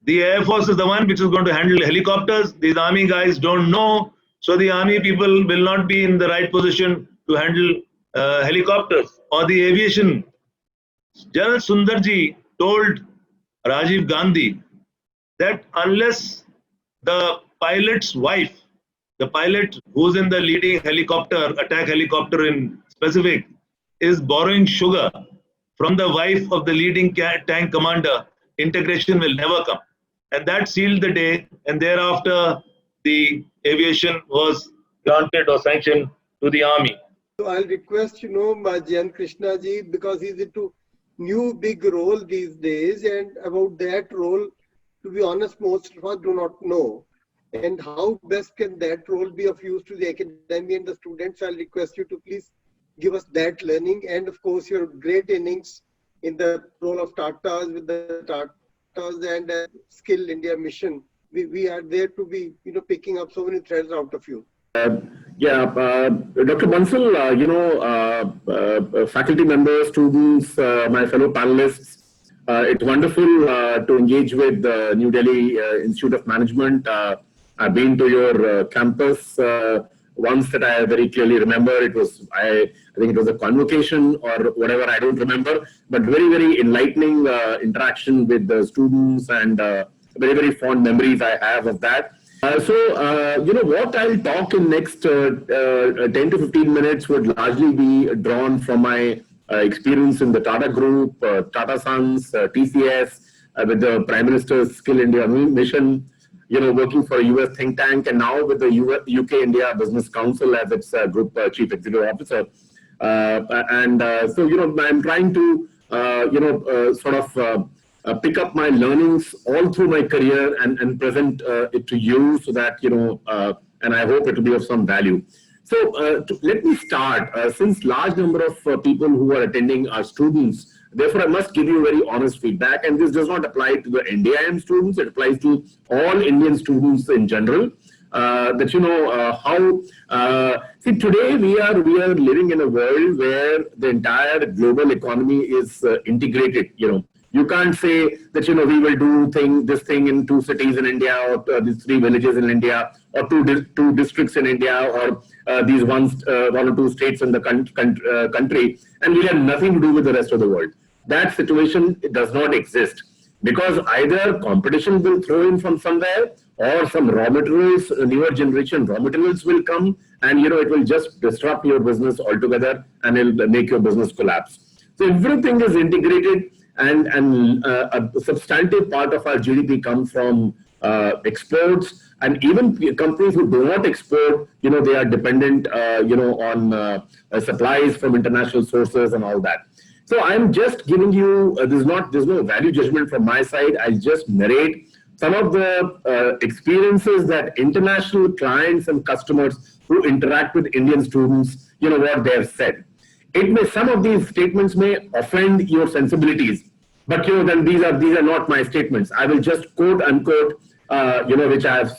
the Air Force is the one which is going to handle helicopters. These army guys don't know, so the army people will not be in the right position to handle helicopters or the aviation. General Sundarji told Rajiv Gandhi that unless the pilot's wife, the pilot who's in the leading helicopter, attack helicopter in specific, is borrowing sugar from the wife of the leading tank commander, integration will never come. And that sealed the day, and thereafter the aviation was granted or sanctioned to the army. So I'll request, Jayant Krishna ji, because he's into new big role these days, and about that role, to be honest, most of us do not know. And how best can that role be of use to the academy and the students? I'll request you to please give us that learning, and of course your great innings in the role of Tatas with the Tatas and Skill India mission. We are there to be, picking up so many threads out of you. Dr. Bansal, faculty members, students, my fellow panelists, it's wonderful to engage with the New Delhi Institute of Management. I've been to your campus ones that I very clearly remember. It was, I think it was a convocation or whatever, I don't remember, but very, very enlightening interaction with the students, and very, very fond memories I have of that. What I'll talk in next 10 to 15 minutes would largely be drawn from my experience in the Tata Group, Tata Sons, TCS, with the Prime Minister's Skill India mission, working for a US think tank, and now with the UK India Business Council as its group chief executive officer. I'm trying to, pick up my learnings all through my career and present it to you, so that, and I hope it will be of some value. So let me start. Since large number of people who are attending are students, therefore I must give you very honest feedback, and this does not apply to the NDIM students, it applies to all Indian students in general. See, today we are living in a world where the entire global economy is integrated. You can't say that, we will do this thing in 2 cities in India, or these 3 villages in India, or 2 districts in India, or these 1 or 2 states in the country, and we have nothing to do with the rest of the world. That situation, it does not exist, because either competition will throw in from somewhere, or some raw materials, newer generation raw materials will come, and it will just disrupt your business altogether, and it'll make your business collapse. So everything is integrated. And a substantive part of our GDP comes from exports, and even companies who do not export, they are dependent, on supplies from international sources and all that. So I'm just giving you, there's no value judgment from my side. I'll just narrate some of the experiences that international clients and customers who interact with Indian students, what they have said. Some of these statements may offend your sensibilities, but then these are not my statements. I will just quote unquote, which I have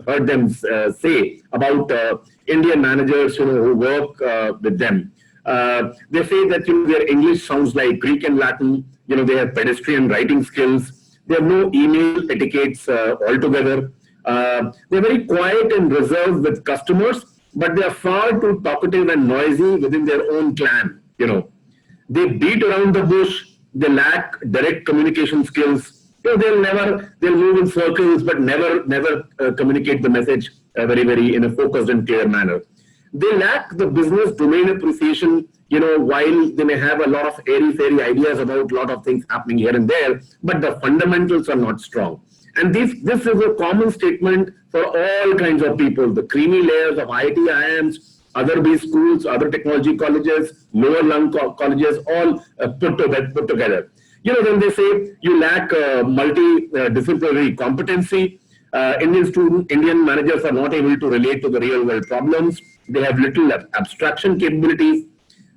heard them say about Indian managers, who work with them. They say that their English sounds like Greek and Latin. They have pedestrian writing skills. They have no email etiquettes altogether. They're very quiet and reserved with customers, but they are far too talkative and noisy within their own clan. They beat around the bush. They lack direct communication skills. They'll move in circles, but never communicate the message very, very in a focused and clear manner. They lack the business domain appreciation, while they may have a lot of airy-fairy ideas about a lot of things happening here and there, but the fundamentals are not strong. And this is a common statement for all kinds of people, the creamy layers of IIT, IIMs, other B schools, other technology colleges, lower lung colleges, all put together. Then they say you lack multidisciplinary competency. Indian managers are not able to relate to the real world problems. They have little abstraction capabilities.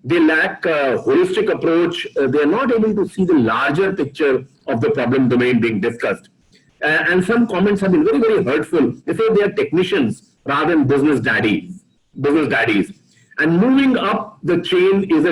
They lack a holistic approach. They are not able to see the larger picture of the problem domain being discussed. And some comments have been very, very hurtful. They say they are technicians rather than business daddies. And moving up the chain is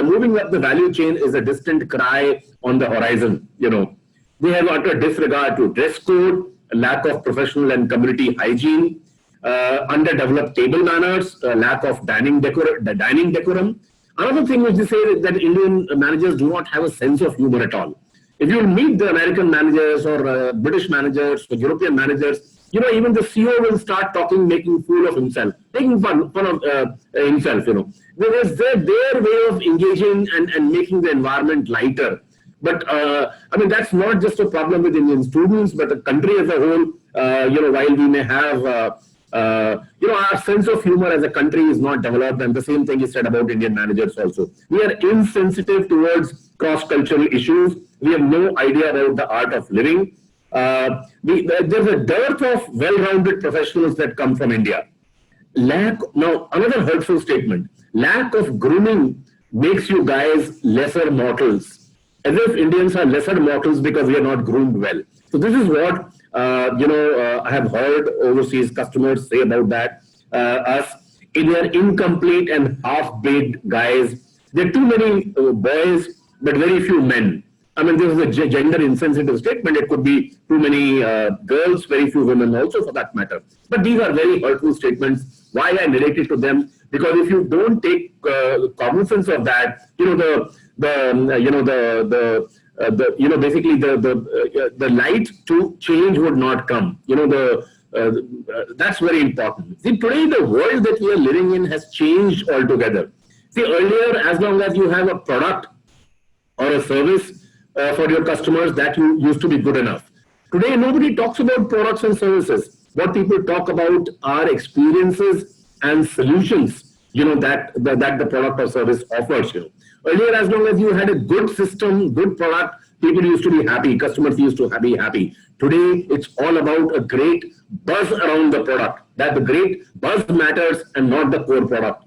moving up the value chain is a distant cry on the horizon. They have utter disregard to dress code, a lack of professional and community hygiene, underdeveloped table manners, lack of dining decorum. Another thing which they say is that Indian managers do not have a sense of humor at all. If you meet the American managers or British managers or European managers, even the CEO will start talking, making fool of himself, making fun of himself. There is their way of engaging and making the environment lighter. But that's not just a problem with Indian students, but the country as a whole. While we may have, our sense of humor as a country is not developed, and the same thing is said about Indian managers also. We are insensitive towards cross-cultural issues. We have no idea about the art of living. There's a dearth of well-rounded professionals that come from India. Now, another hurtful statement. Lack of grooming makes you guys lesser mortals. As if Indians are lesser mortals because we are not groomed well. So this is what, I have heard overseas customers say about that. They are incomplete and half-baked guys. There are too many boys, but very few men. I mean, this is a gender insensitive statement. It could be too many girls, very few women also for that matter. But these are very hurtful statements. Why I related to them? Because if you don't take cognizance of that, basically the light to change would not come. That's very important. See, today the world that we are living in has changed altogether. See, earlier, as long as you have a product or a service for your customers, that used to be good enough. Today, nobody talks about products and services. What people talk about are experiences and solutions, that the product or service offers you. Earlier, as long as you had a good system, good product, people used to be happy, customers used to be happy. Today, it's all about a great buzz around the product, that the great buzz matters and not the core product,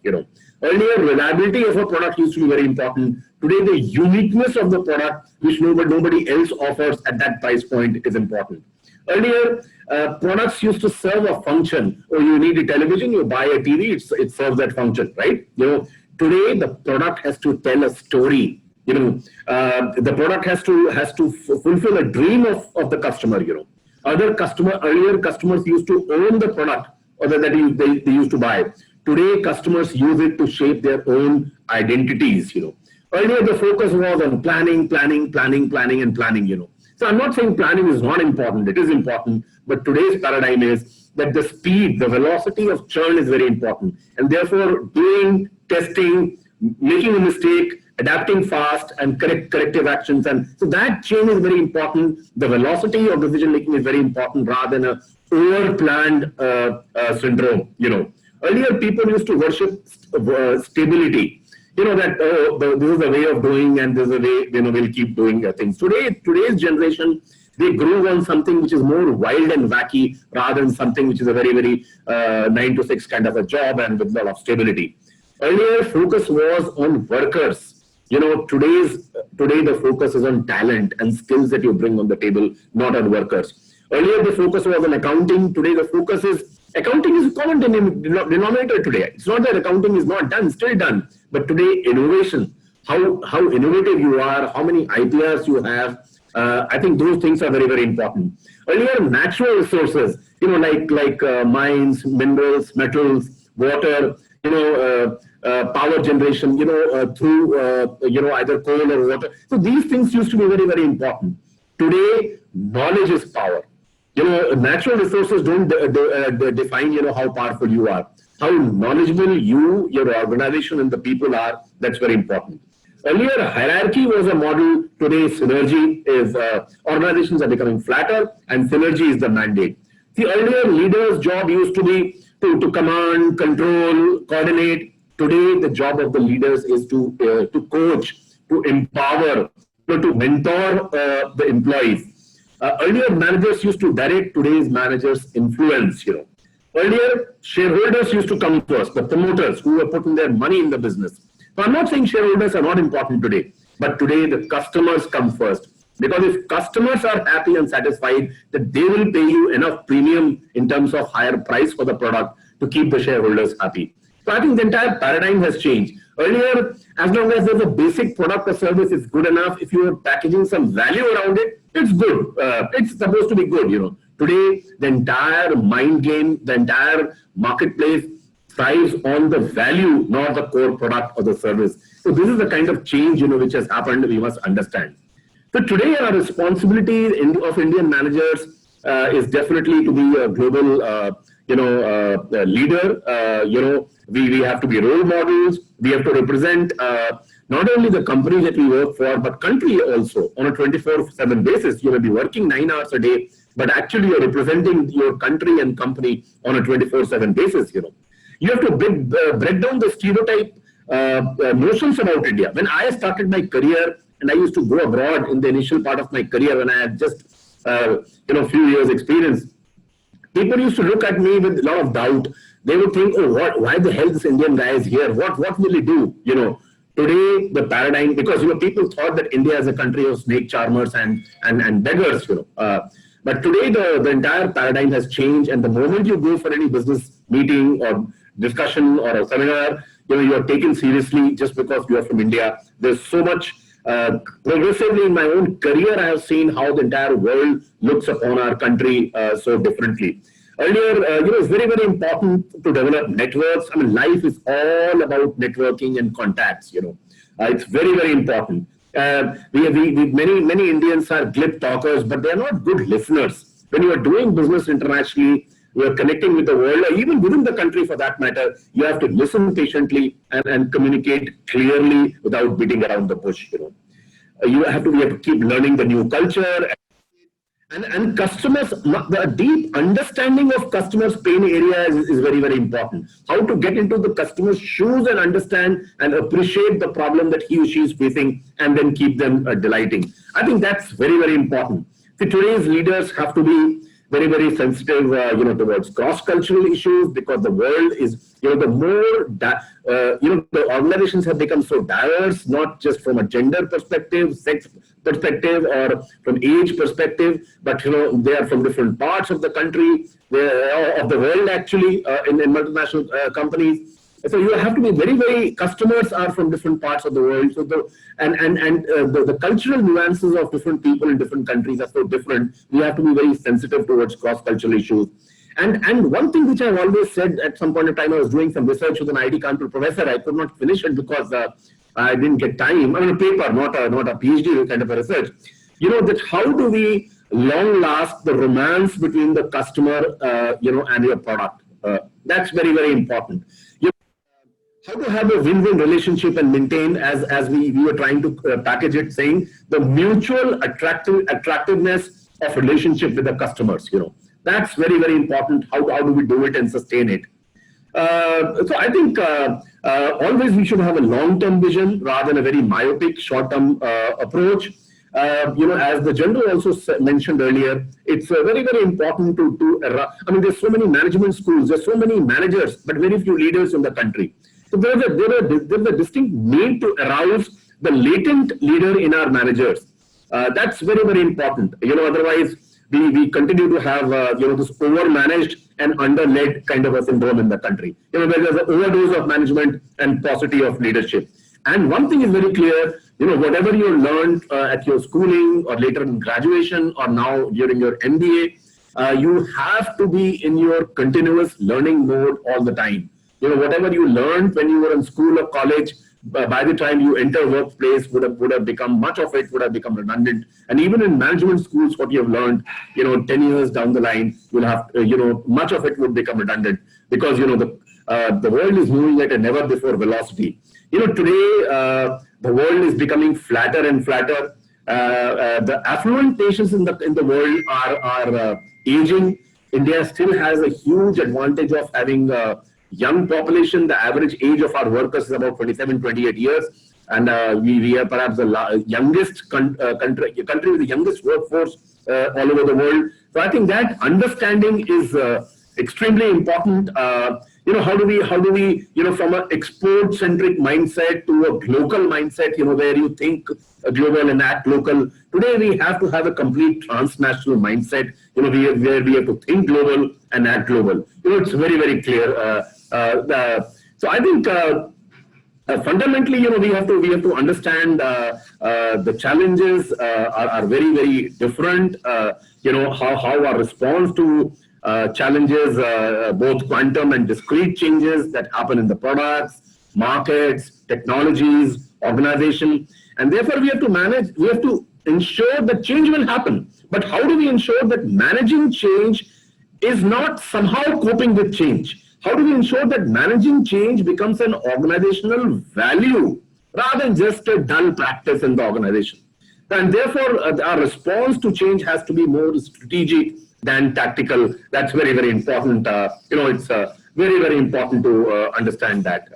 Earlier, reliability of a product used to be very important. Today, the uniqueness of the product, which nobody else offers at that price point, is important. Earlier, products used to serve a function. Or you need a television, you buy a TV, it serves that function, right? Today, the product has to tell a story. The product has to fulfill a dream of the customer. Earlier customers used to own the product or that they used to buy. Today, customers use it to shape their own identities. Earlier, the focus was on planning. So I'm not saying planning is not important. It is important. But today's paradigm is that the speed, the velocity of churn is very important. And therefore, doing, testing, making a mistake, adapting fast, and corrective actions. And so that change is very important. The velocity of decision making is very important rather than a over-planned syndrome. Earlier, people used to worship stability. That this is a way of doing, and this is a way we'll keep doing things. Today's generation, they grew on something which is more wild and wacky rather than something which is a very, very 9 to 6 kind of a job and with a lot of stability. Earlier, focus was on workers. Today the focus is on talent and skills that you bring on the table, not on workers. Earlier, the focus was on accounting. Today, the focus is accounting is a common denominator today. It's not that accounting is not done, still done. But today, innovation, how innovative you are, how many IPRs you have, I think those things are very, very important. Earlier, natural resources, like mines, minerals, metals, water, power generation, through, either coal or water. So these things used to be very, very important. Today, knowledge is power. Natural resources don't define, how powerful you are. How knowledgeable you, your organization, and the people are, that's very important. Earlier, hierarchy was a model. Today, synergy is, organizations are becoming flatter, and synergy is the mandate. The earlier leaders' job used to be to command, control, coordinate. Today, the job of the leaders is to coach, to empower, to mentor the employees. Earlier, managers used to direct. Today's managers influence. Earlier, shareholders used to come first, the promoters who were putting their money in the business. So I'm not saying shareholders are not important today, but today the customers come first. Because if customers are happy and satisfied, that they will pay you enough premium in terms of higher price for the product to keep the shareholders happy. So I think the entire paradigm has changed. Earlier, as long as there's a basic product or service, it's good enough. If you are packaging some value around it, it's good. It's supposed to be good. Today, the entire mind game, the entire marketplace thrives on the value, not the core product or the service. So this is the kind of change, which has happened. We must understand. So today, our responsibility of Indian managers is definitely to be a global, leader. We have to be role models. We have to represent not only the company that we work for, but country also on a 24/7 basis. You may be working 9 hours a day, but actually you're representing your country and company on a 24/7 basis. You have to break down the stereotype notions about India. When I started my career, and I used to go abroad in the initial part of my career when I had just few years experience, people used to look at me with a lot of doubt. They would think, oh, why the hell this Indian guy is here? What will he do? Today the paradigm, because people thought that India is a country of snake charmers and beggars. But today the entire paradigm has changed, and the moment you go for any business meeting or discussion or a seminar, you are taken seriously just because you are from India. There's so much Progressively in my own career, I have seen how the entire world looks upon our country so differently. Earlier, it's very, very important to develop networks. I mean, life is all about networking and contacts, it's very, very important. Many Indians are glib talkers, but they're not good listeners. When you are doing business internationally, you are connecting with the world, or even within the country for that matter, you have to listen patiently and communicate clearly without beating around the bush. We have to keep learning the new culture. And customers, the deep understanding of customers' pain area is very, very important. How to get into the customer's shoes and understand and appreciate the problem that he or she is facing and then keep them delighting. I think that's very, very important. See, today's leaders have to be very, very sensitive, towards cross-cultural issues, because the world is, the organizations have become so diverse, not just from a gender perspective, sex perspective, or from age perspective, but they are from different parts of the country, of the world actually, in multinational companies. So you have to be very, very, customers are from different parts of the world. So the cultural nuances of different people in different countries are so different. We have to be very sensitive towards cross-cultural issues. And one thing which I've always said, at some point in time, I was doing some research with an IIT Kanpur professor. I could not finish it because I didn't get time. I mean, a paper, not a PhD kind of a research. That how do we long last the romance between the customer, and your product? That's very, very important. How to have a win-win relationship and maintain, as we were trying to package it, saying the mutual attractiveness of relationship with the customers. That's very, very important. How do we do it and sustain it? So I think always we should have a long-term vision rather than a very myopic short-term approach. As the general also mentioned earlier, it's very, very important there's so many management schools, there's so many managers, but very few leaders in the country. So there's a distinct need to arouse the latent leader in our managers. That's very, very important. Otherwise we continue to have this over-managed and under-led kind of a syndrome in the country. Where there's an overdose of management and paucity of leadership. And one thing is very clear. Whatever you learned at your schooling or later in graduation or now during your MBA, you have to be in your continuous learning mode all the time. Whatever you learned when you were in school or college, by the time you enter workplace would have become, much of it would have become redundant. And even in management schools, what you have learned, 10 years down the line, you'll have, much of it would become redundant because, the world is moving at a never before velocity. Today, the world is becoming flatter and flatter. The affluent nations in the world are aging. India still has a huge advantage of having young population. The average age of our workers is about 27, 28 years. And we are perhaps the youngest country with the youngest workforce all over the world. So I think that understanding is extremely important. How do we, from an export-centric mindset to a local mindset, where you think global and act local. Today, we have to have a complete transnational mindset, where we have to think global and act global. It's very, very clear. So I think fundamentally, we have to understand the challenges are very, very different. How our response to challenges, both quantum and discrete changes that happen in the products, markets, technologies, organization, and therefore we have to ensure that change will happen. But how do we ensure that managing change is not somehow coping with change? How do we ensure that managing change becomes an organizational value rather than just a dull practice in the organization? And therefore, our response to change has to be more strategic than tactical. That's very, very important. It's very, very important to understand that.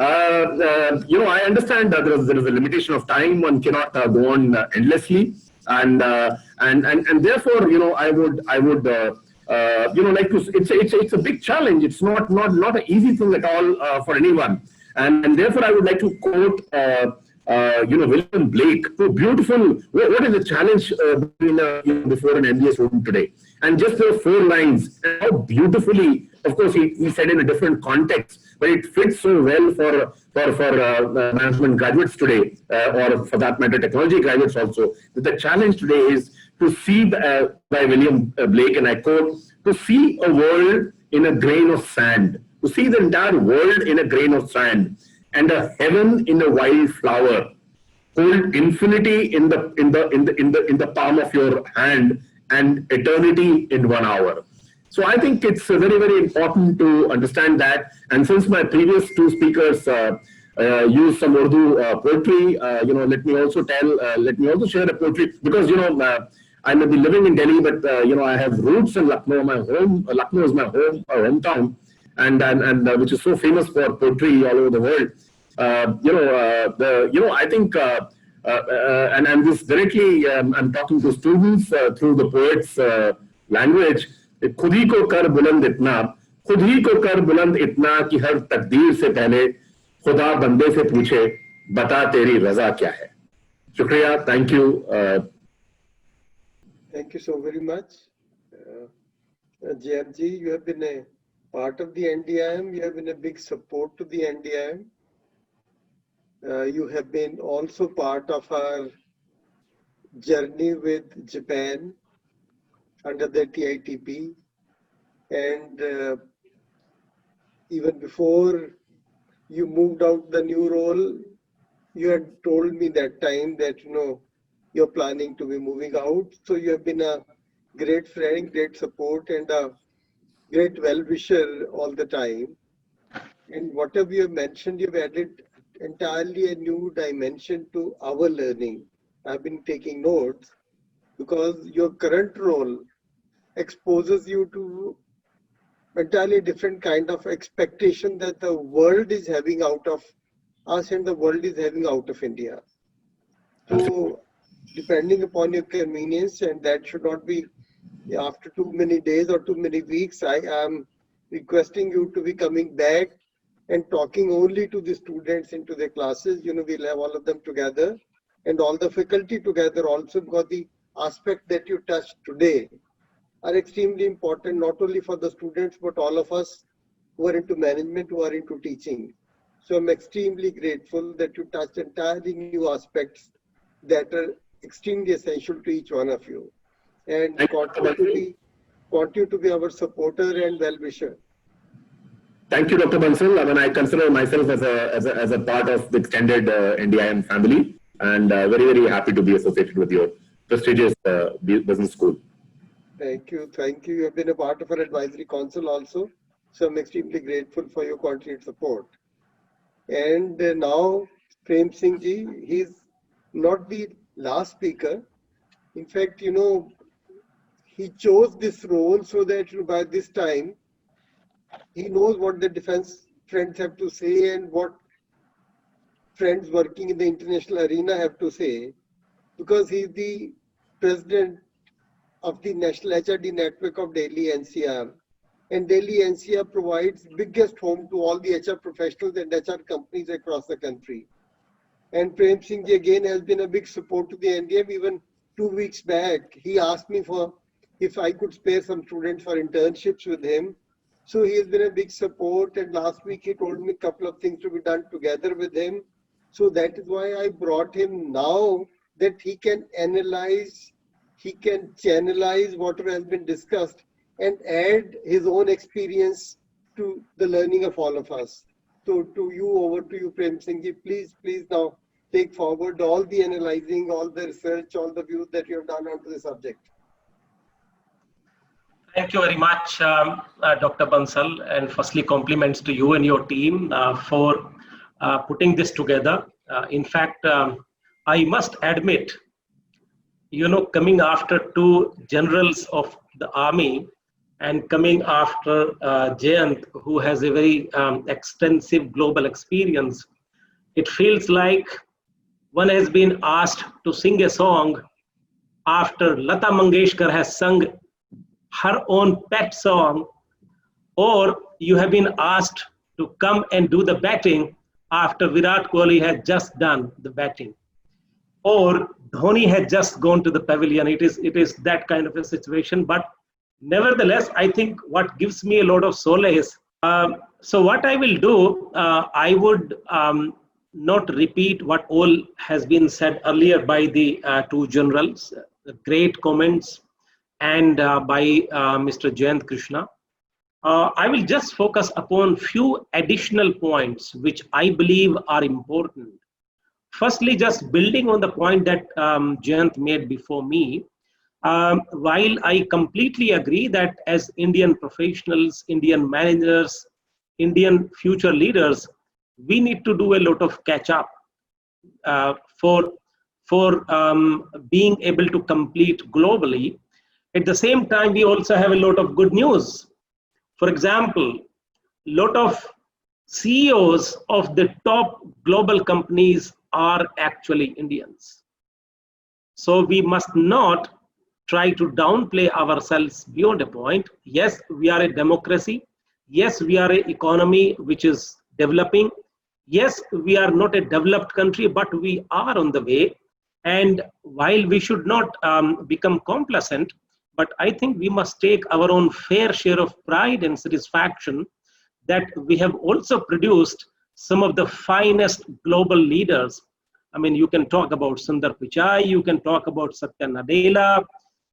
I understand that there is a limitation of time. One cannot go on endlessly, and therefore, I would like to. It's a big challenge. It's not an easy thing at all for anyone, and therefore, I would like to quote. William Blake, so beautiful. What is the challenge before an MBA student today? And just those 4 lines, and how beautifully, of course, he said in a different context, but it fits so well for management graduates today, or for that matter, technology graduates also. The challenge today is to see, by William Blake, and I quote, to see a world in a grain of sand, to see the entire world in a grain of sand, and a heaven in a wild flower. Hold infinity in the palm of your hand, and eternity in 1 hour. So I think it's very, very important to understand that. And since my previous 2 speakers used some Urdu poetry, let me also share a poetry, because I may be living in Delhi, but I have roots in Lucknow. Lucknow is my hometown, and which is so famous for poetry all over the world. I think, and this directly, I'm talking to students through the poet's language. खुद ही को कर बुलंद इतना, खुद ही को कर बुलंद इतना कि हर तकदीर से पहले खुदा बंदे से पूछे बता तेरी रजा क्या है. शुक्रिया. Thank you. Thank you so very much. JMG, you have been a part of the NDIM. You have been a big support to the NDIM. You have been also part of our journey with Japan under the TITP, and even before you moved out the new role, you had told me that time that you're planning to be moving out. So you have been a great friend, great support, and a great well-wisher all the time. And whatever you have mentioned, you've added entirely a new dimension to our learning. I've been taking notes, because your current role exposes you to entirely different kind of expectation that the world is having out of us and the world is having out of India. So depending upon your convenience, and that should not be after too many days or too many weeks, I am requesting you to be coming back and talking only to the students into their classes. We'll have all of them together and all the faculty together also, because the aspect that you touched today are extremely important, not only for the students, but all of us who are into management, who are into teaching. So I'm extremely grateful that you touched entirely new aspects that are extremely essential to each one of you. And continue to be our supporter and well-wisher. Thank you, Dr. Bansal. I consider myself as a part of the extended NDIM family, and very, very happy to be associated with your prestigious business school. Thank you. Thank you. You have been a part of our advisory council also. So I'm extremely grateful for your continued support. And now, Prem Singh ji, he's not the last speaker. In fact, he chose this role so that by this time, he knows what the defense friends have to say and what friends working in the international arena have to say, because he's the president of the National HRD Network of Delhi NCR. And Delhi NCR provides biggest home to all the HR professionals and HR companies across the country. And Prem Singh ji again has been a big support to the NDIM. Even 2 weeks back, he asked me if I could spare some students for internships with him. So he has been a big support, and last week he told me a couple of things to be done together with him. So that is why I brought him now, that he can analyze, he can channelize whatever has been discussed and add his own experience to the learning of all of us. So over to you, Prem Singh ji. Please now take forward all the analyzing, all the research, all the views that you have done onto the subject. Thank you very much, Dr. Bansal, and firstly compliments to you and your team for putting this together. In fact, I must admit, coming after 2 generals of the army and coming after Jayant, who has a very extensive global experience, it feels like one has been asked to sing a song after Lata Mangeshkar has sung her own pet song, or you have been asked to come and do the batting after Virat Kohli has just done the batting, or Dhoni had just gone to the pavilion. It is that kind of a situation. But Nevertheless, I think what gives me a lot of solace. So what I will do, I would not repeat what all has been said earlier by the two generals, great comments, and by Mr. Jayant Krishna. I will just focus upon few additional points which I believe are important. Firstly, just building on the point that Jayant made before me, while I completely agree that as Indian professionals, Indian managers, Indian future leaders, we need to do a lot of catch up for being able to compete globally. At the same time, we also have a lot of good news. For example, a lot of CEOs of the top global companies are actually Indians. So we must not try to downplay ourselves beyond a point. Yes, we are a democracy. Yes, we are an economy which is developing. Yes, we are not a developed country, but we are on the way. And while we should not become complacent, but I think we must take our own fair share of pride and satisfaction that we have also produced some of the finest global leaders. I mean, you can talk about Sundar Pichai, you can talk about Satya Nadella,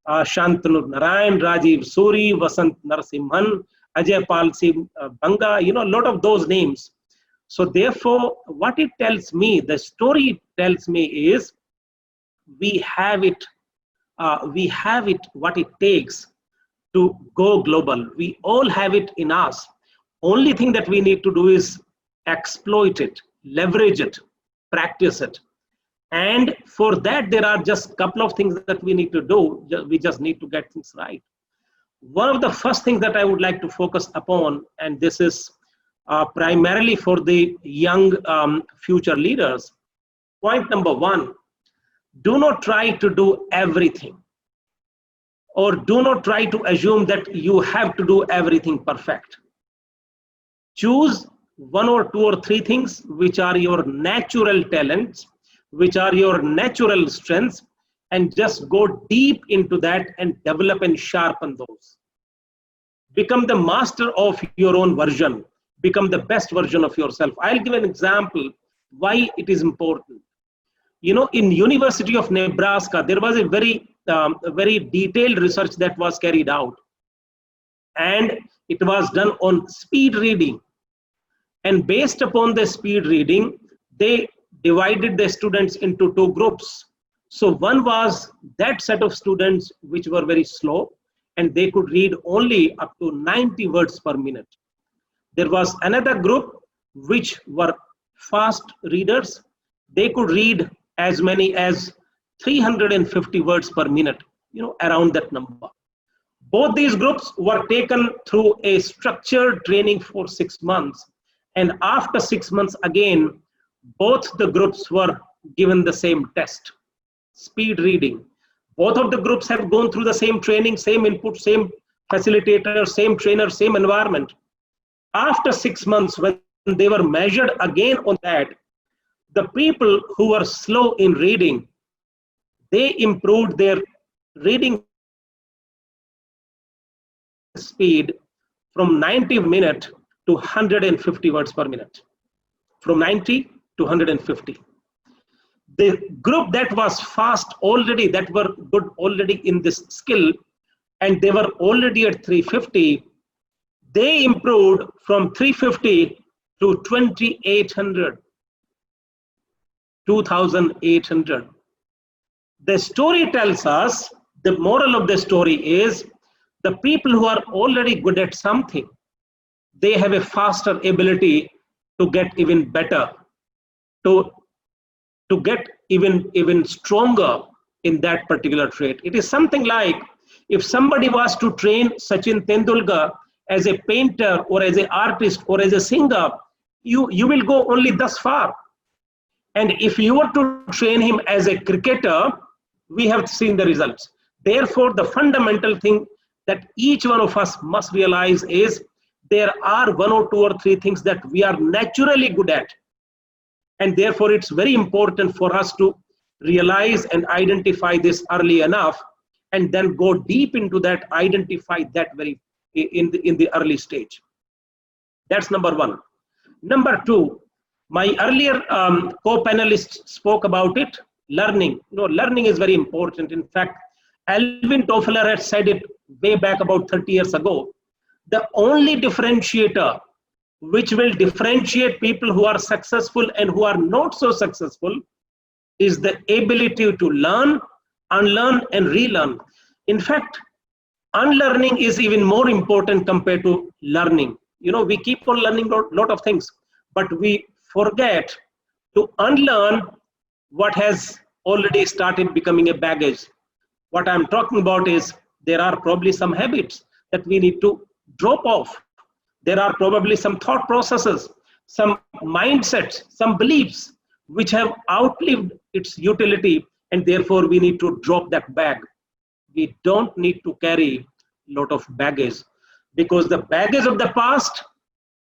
Shantanu Narayan, Rajiv Suri, Vasant Narasimhan, Ajay Palsi Banga, a lot of those names. So therefore, what it tells me, the story tells me is we have it what it takes to go global. We all have it in us. Only thing that we need to do is exploit it, leverage it, practice it. And for that, there are just a couple of things that we need to do. We just need to get things right. One of the first things that I would like to focus upon, and this is primarily for the young future leaders. Point number one, do not try to do everything, or do not try to assume that you have to do everything perfect. Choose one or two or three things which are your natural talents, which are your natural strengths, and just go deep into that and develop and sharpen those. Become the master of your own version. Become the best version of yourself. I'll give an example why it is important. In University of Nebraska, there was a very detailed research that was carried out. And it was done on speed reading. And based upon the speed reading, they divided the students into two groups. So one was that set of students which were very slow, and they could read only up to 90 words per minute. There was another group which were fast readers. They could read as many as 350 words per minute, around that number. Both these groups were taken through a structured training for 6 months. And after 6 months again, both the groups were given the same test, speed reading. Both of the groups have gone through the same training, same input, same facilitator, same trainer, same environment. After 6 months, when they were measured again on that, the people who were slow in reading, they improved their reading speed from 90 minutes to 150 words per minute. From 90 to 150. The group that was fast already, that were good already in this skill, and they were already at 350, they improved from 350 to 2,800. 2,800. The story tells us, the moral of the story is, the people who are already good at something, they have a faster ability to get even better, to get even stronger in that particular trait. It is something like if somebody was to train Sachin Tendulkar as a painter or as an artist or as a singer, you will go only thus far. And if you were to train him as a cricketer, we have seen the results. Therefore, the fundamental thing that each one of us must realize is there are one or two or three things that we are naturally good at. And therefore, it's very important for us to realize and identify this early enough and then go deep into that, identify that very in the early stage. That's number one. Number two, my earlier co-panelists spoke about it. Learning. Learning is very important. In fact, Alvin Toffler had said it way back about 30 years ago. The only differentiator which will differentiate people who are successful and who are not so successful is the ability to learn, unlearn, and relearn. In fact, unlearning is even more important compared to learning. We keep on learning a lot of things, but we forget to unlearn what has already started becoming a baggage. What I'm talking about is there are probably some habits that we need to drop off. There are probably some thought processes, some mindsets, some beliefs which have outlived its utility, and therefore we need to drop that bag. We don't need to carry a lot of baggage, because the baggage of the past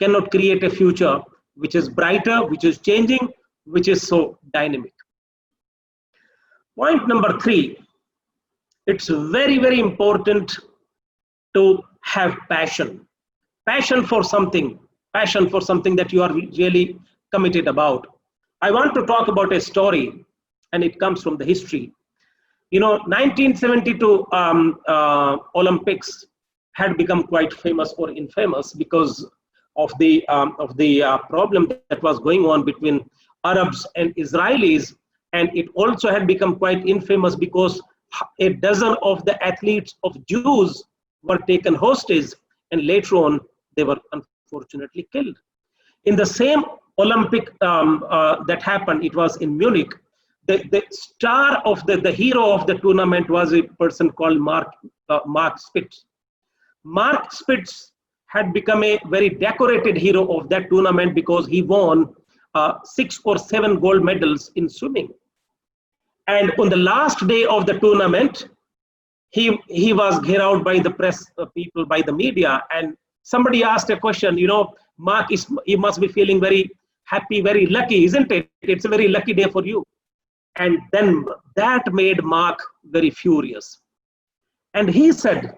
cannot create a future which is brighter, which is changing, which is so dynamic. Point number three, it's very, very important to have passion. Passion for something that you are really committed about. I want to talk about a story, and it comes from the history. 1972 Olympics had become quite famous or infamous because of the problem that was going on between Arabs and Israelis, and it also had become quite infamous because a dozen of the athletes of Jews were taken hostage, and later on they were unfortunately killed. In the same Olympic that happened, it was in Munich. The star of the hero of the tournament was a person called Mark Spitz. Mark Spitz had become a very decorated hero of that tournament because he won 6 or 7 gold medals in swimming. And on the last day of the tournament, he was geared out by the press people, by the media, and somebody asked a question. Mark he must be feeling very happy, very lucky, isn't it? It's a very lucky day for you. And then that made Mark very furious. And he said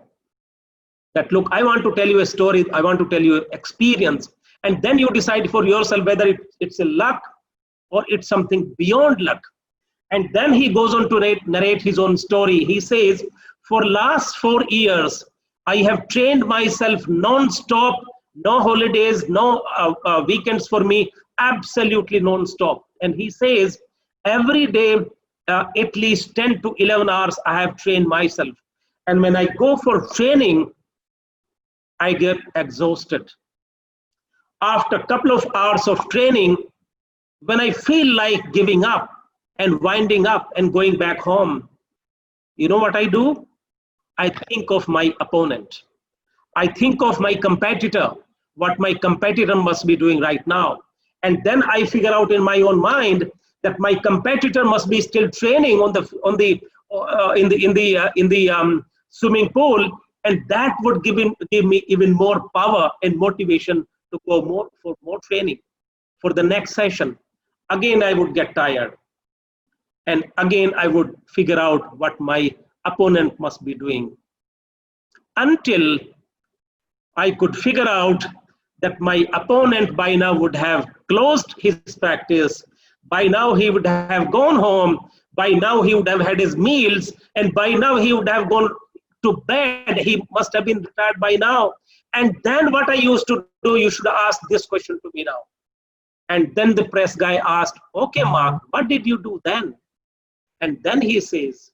that, look, I want to tell you a story, I want to tell you an experience, and then you decide for yourself whether it's a luck or it's something beyond luck. And then he goes on to narrate his own story. He says, for last 4 years, I have trained myself non-stop, no holidays, no weekends for me, absolutely non-stop. And he says, every day, at least 10 to 11 hours, I have trained myself. And when I go for training, I get exhausted. After a couple of hours of training, when I feel like giving up and winding up and going back home, you know what I do? I think of my opponent. I think of my competitor, what my competitor must be doing right now. And then I figure out in my own mind that my competitor must be still training in the swimming pool, and that would give me even more power and motivation to go for more training for the next session. Again, I would get tired, and again I would figure out what my opponent must be doing, until I could figure out that my opponent by now would have closed his practice. By now he would have gone home. By now he would have had his meals, and by now he would have gone to bed. He must have been retired by now. And then what I used to do, you should ask this question to me now. And then the press guy asked, okay, Mark, what did you do then? And then he says,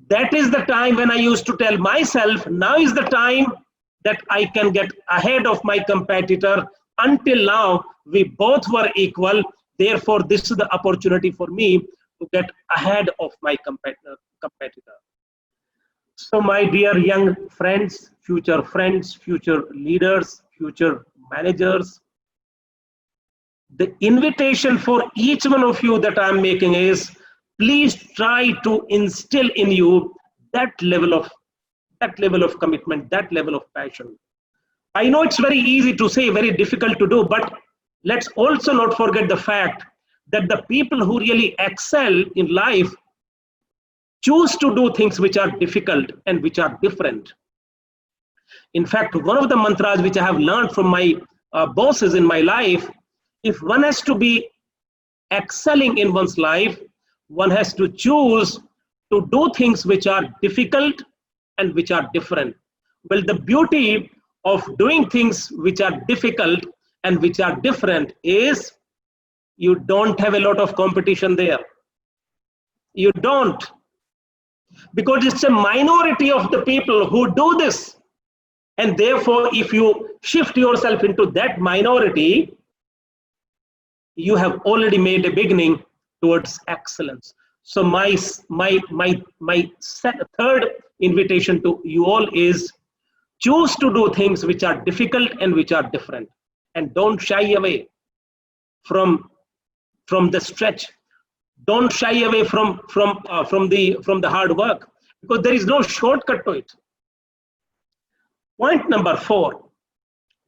that is the time when I used to tell myself, now is the time that I can get ahead of my competitor. Until now, we both were equal. Therefore, this is the opportunity for me to get ahead of my competitor. So my dear young friends, future leaders, future managers, the invitation for each one of you that I'm making is, please try to instill in you that level of commitment, that level of passion. I know it's very easy to say, very difficult to do, but let's also not forget the fact that the people who really excel in life, choose to do things which are difficult and which are different. In fact, one of the mantras which I have learned from my bosses in my life, if one has to be excelling in one's life, one has to choose to do things which are difficult and which are different. Well, the beauty of doing things which are difficult and which are different is you don't have a lot of competition there. You don't. Because it's a minority of the people who do this. And therefore, if you shift yourself into that minority, you have already made a beginning towards excellence. So my third invitation to you all is choose to do things which are difficult and which are different, and don't shy away from the stretch. Don't shy away from the hard work, because there is no shortcut to it. Point number 4,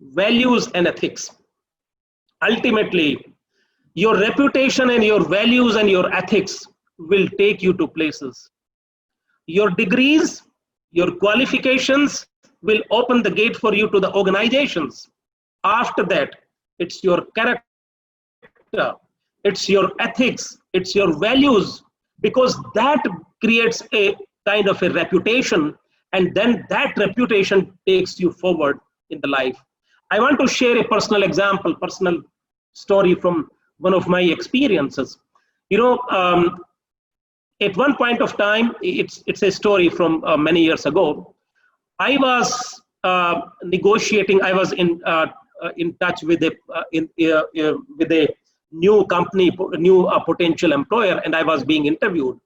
values and ethics. Ultimately, your reputation and your values and your ethics will take you to places. Your degrees, your qualifications will open the gate for you to the organizations. After that, it's your character, it's your ethics, it's your values, because that creates a kind of a reputation, and then that reputation takes you forward in the life. I want to share a personal example, personal story from one of my experiences. You know, at one point of time, it's a story from many years ago. I was negotiating. I was in touch with a new company, new potential employer, and I was being interviewed.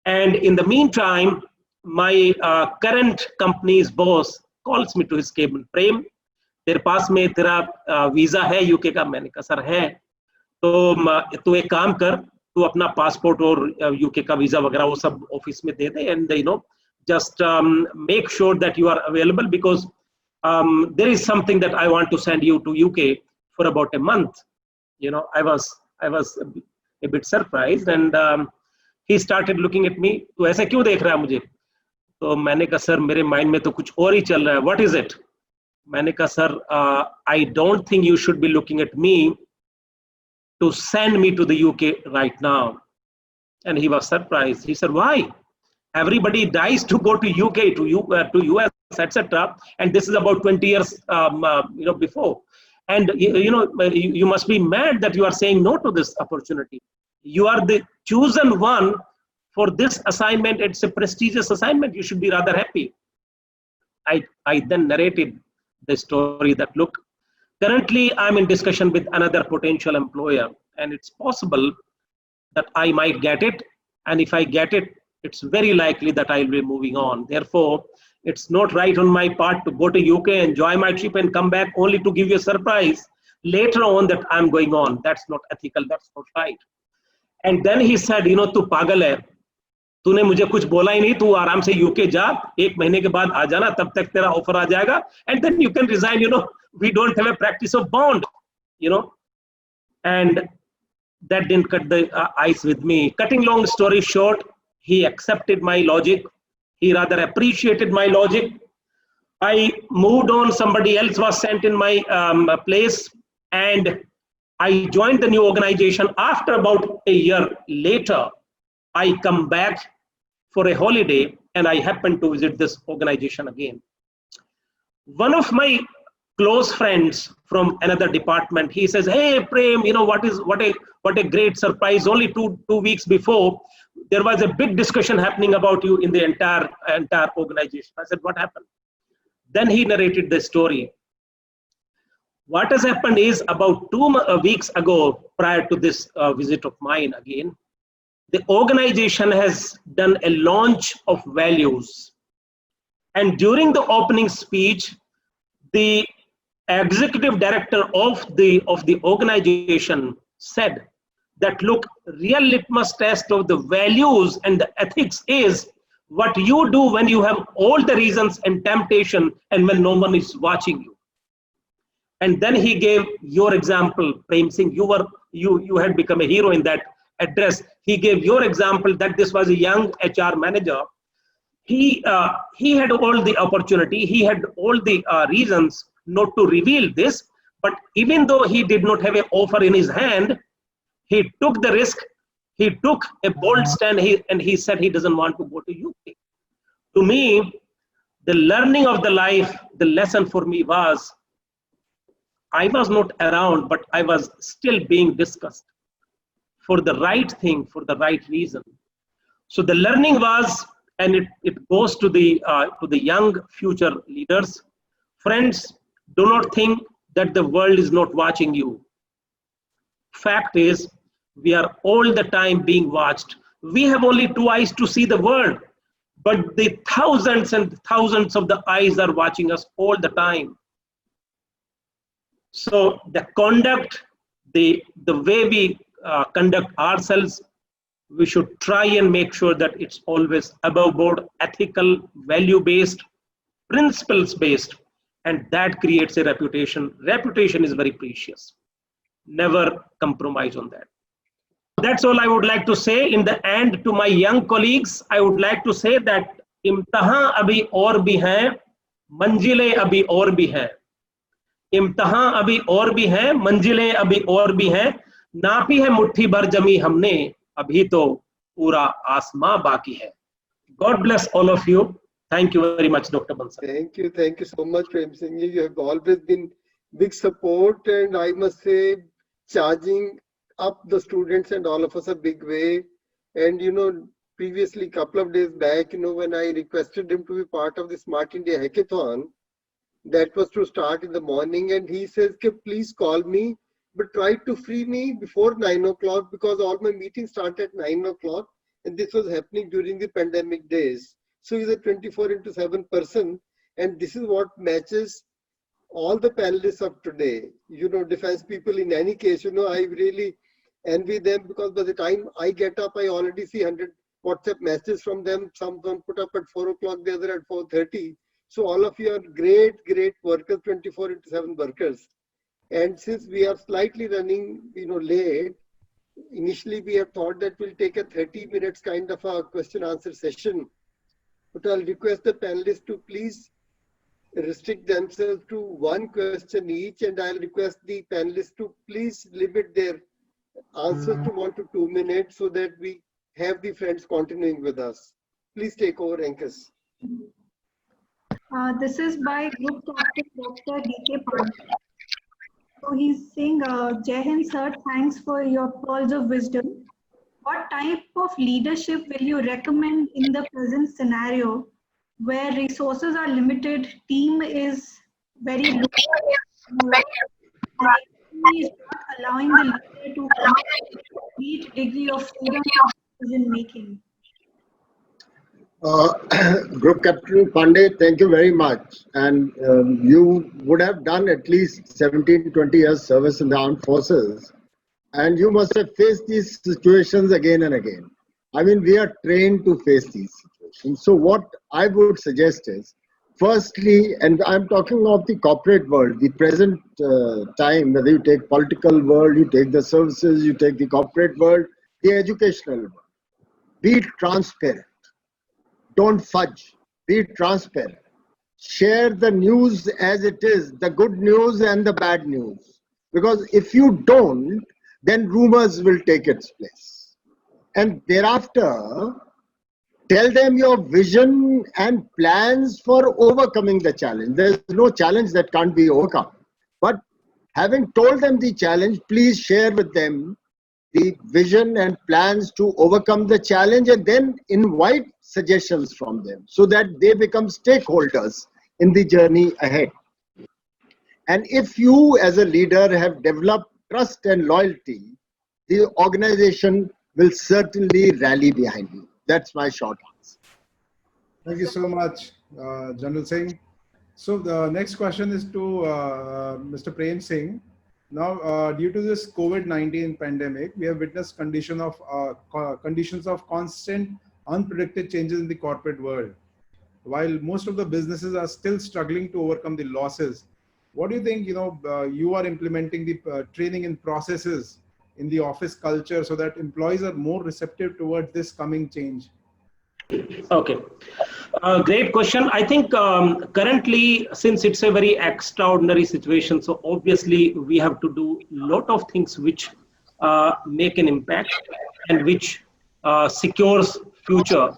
And in the meantime, my current company's boss calls me to his cabin. Prem, तेरे पास में तेरा visa है UK का? मैंने कहा sir है. तो तू एक काम कर, तू अपना पासपोर्ट और यूके का वीजा वगैरह वो सब ऑफिस में दे दे, and you know, just make sure that you are available, because there is something that I want to send you to UK for about a month. You know, I was a bit surprised, and he started looking at me. तो ऐसे क्यों देख रहा है मुझे? तो मैंने कहा सर मेरे माइंड में तो कुछ और ही चल रहा है. What is it? मैंने कहा sir I don't think you should be looking at me to send me to the UK right now. And he was surprised. He said, why? Everybody dies to go to UK, to US, etc. And this is about 20 years before. And you must be mad that you are saying no to this opportunity. You are the chosen one for this assignment. It's a prestigious assignment. You should be rather happy. I then narrated the story that, look, currently I'm in discussion with another potential employer, and it's possible that I might get it. And if I get it, it's very likely that I'll be moving on. Therefore, it's not right on my part to go to UK, enjoy my trip, and come back only to give you a surprise later on that I'm going on. That's not ethical. That's not right. And then he said, तू पागल है, तूने मुझे कुछ बोला ही नहीं, तू आराम से यूके जा, एक महीने के बाद आ जाना, तब तक तेरा ऑफर आ जाएगा, and then you can resign. We don't have a practice of bond, and that didn't cut the ice with me. Cutting long story short, he accepted my logic. He rather appreciated my logic. I moved on. Somebody else was sent in my place, and I joined the new organization. After about a year later, I come back for a holiday, and I happened to visit this organization again. One of my close friends from another department, he says, hey Prem, what a great surprise. Only two weeks before, there was a big discussion happening about you in the entire organization. I said, what happened? Then he narrated the story. What has happened is, about 2 weeks ago, prior to this visit of mine again, the organization has done a launch of values. And during the opening speech, the executive director of the organization said that, look, real litmus test of the values and the ethics is what you do when you have all the reasons and temptation and when no one is watching you. And then he gave your example, Prem Singh. You had become a hero in that address. He gave your example that this was a young HR manager. He had all the opportunity, he had all the reasons not to reveal this, but even though he did not have an offer in his hand, he took the risk, he took a bold stand, and he said he doesn't want to go to UK. To me, the learning of the life, the lesson for me was, I was not around, but I was still being discussed for the right thing, for the right reason. So the learning was, and it goes to the young future leaders. Friends, do not think that the world is not watching you. Fact is, we are all the time being watched. We have only 2 eyes to see the world, but the thousands and thousands of the eyes are watching us all the time. So the conduct, the way we conduct ourselves, we should try and make sure that it's always above board, ethical, value-based, principles-based, and that creates a reputation. Reputation is very precious. Never compromise on that. That's all I would like to say. In the end, to my young colleagues, I would like to say that इम्तहान अभी और भी हैं, मंजिलें अभी और भी हैं. इम्तहान अभी और भी हैं, मंजिलें अभी और भी हैं. नापी है मुट्ठी भर जमी हमने, अभी तो पूरा आसमां बाकी है. God bless all of you. Thank you very much, Dr. Bansal. Thank you so much, Prem Singh. You have always been big support, and I must say, charging up the students and all of us a big way. And previously, couple of days back, when I requested him to be part of the Smart India Hackathon, that was to start in the morning, and he says, please call me, but try to free me before 9 o'clock, because all my meetings start at 9 o'clock, and this was happening during the pandemic days. So he's a 24/7 person, and this is what matches all the panelists of today. Defense people, in any case, I really envy them, because by the time I get up, I already see 100 WhatsApp messages from them. Someone put up at 4 o'clock, the other at 4:30. So all of you are great workers, 24/7 workers. And since we are slightly running, late, initially we have thought that we'll take a 30 minutes kind of a question answer session. But I'll request the panelists to please restrict themselves to one question each, and I'll request the panelists to please limit their answers to 1 to 2 minutes, so that we have the friends continuing with us. Please take over, Ankus. This is by Group Captain Dr. D.K. Pandey. So he's saying, Jai Hind sir, thanks for your pearls of wisdom. What type of leadership will you recommend in the present scenario where resources are limited, team is very low, and the is not allowing the leader to have a complete degree of freedom of decision making? Group Captain Pandey, thank you very much. And you would have done at least 17, 20 years service in the armed forces. And you must have faced these situations again and again. I mean, we are trained to face these situations. So what I would suggest is, firstly, and I'm talking of the corporate world, the present time, whether you take political world, you take the services, you take the corporate world, the educational world. Be transparent. Don't fudge. Be transparent. Share the news as it is, the good news and the bad news. Because if you don't, then rumors will take its place. And thereafter, tell them your vision and plans for overcoming the challenge. There's no challenge that can't be overcome. But having told them the challenge, please share with them the vision and plans to overcome the challenge, and then invite suggestions from them so that they become stakeholders in the journey ahead. And if you as a leader have developed trust and loyalty, the organization will certainly rally behind you. That's my short answer. Thank you so much, General Singh. So the next question is to Mr. Prem Singh. Now, due to this COVID-19 pandemic, we have witnessed conditions of constant, unpredicted changes in the corporate world. While most of the businesses are still struggling to overcome the losses, what do you think? You are implementing the training and processes in the office culture so that employees are more receptive towards this coming change? Okay. Great question. I think currently, since it's a very extraordinary situation, so obviously we have to do a lot of things which make an impact and which secures future.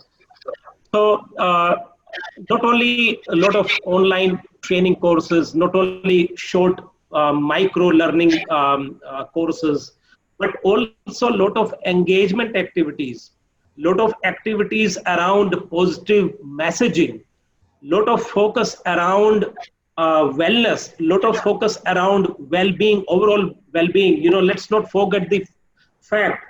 So not only a lot of online training courses, not only short micro learning courses, but also a lot of engagement activities, lot of activities around positive messaging, lot of focus around wellness, lot of focus around well-being, overall well-being. Let's not forget the fact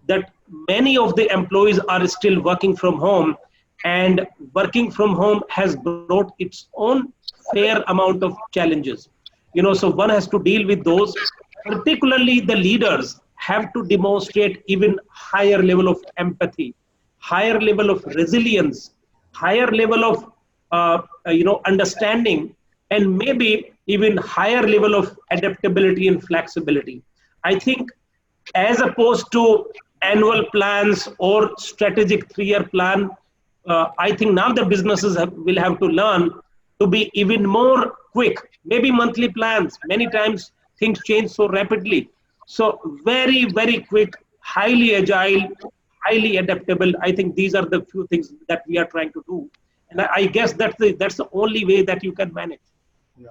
that many of the employees are still working from home, and working from home has brought its own fair amount of challenges. So one has to deal with those. Particularly the leaders have to demonstrate even higher level of empathy, higher level of resilience, higher level of understanding, and maybe even higher level of adaptability and flexibility. I think as opposed to annual plans or strategic 3-year plan, I think now the businesses will have to learn to be even more quick, maybe monthly plans. Many times things change so rapidly. So very, very quick, highly agile, highly adaptable. I think these are the few things that we are trying to do. And I guess that's the only way that you can manage. Yeah.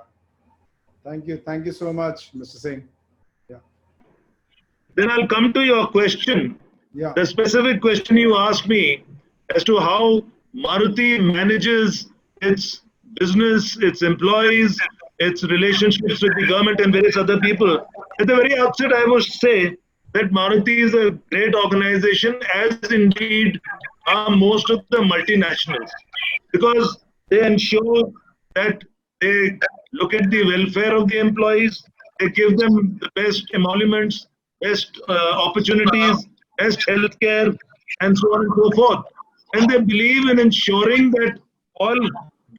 Thank you. Thank you so much, Mr. Singh. Yeah. Then I'll come to your question. Yeah. The specific question you asked me as to how Maruti manages its business, its employees, its relationships with the government and various other people. At the very outset, I must say that Maruti is a great organization, as indeed are most of the multinationals, because they ensure that they look at the welfare of the employees, they give them the best emoluments, best opportunities, best healthcare, and so on and so forth. And they believe in ensuring that all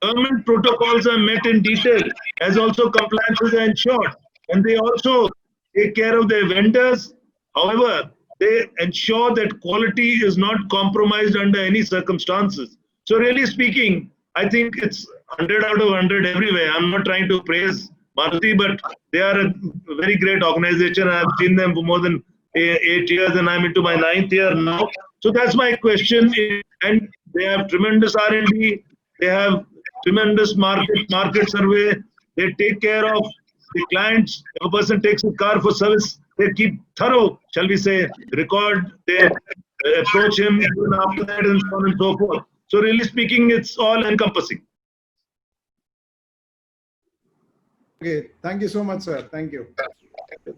government protocols are met in detail, as also compliances are ensured. And they also take care of their vendors. However, they ensure that quality is not compromised under any circumstances. So really speaking, I think it's 100 out of 100 everywhere. I'm not trying to praise Maruti, but they are a very great organization. I've seen them for more than 8 years, and I'm into my 9th year now. So that's my question. And they have tremendous R&D. They have tremendous market survey. They take care of the clients. If a person takes a car for service, they keep thorough, shall we say, record. They approach him even after that, and so on and so forth. So really speaking, it's all encompassing. Okay. Thank you so much, sir. Thank you.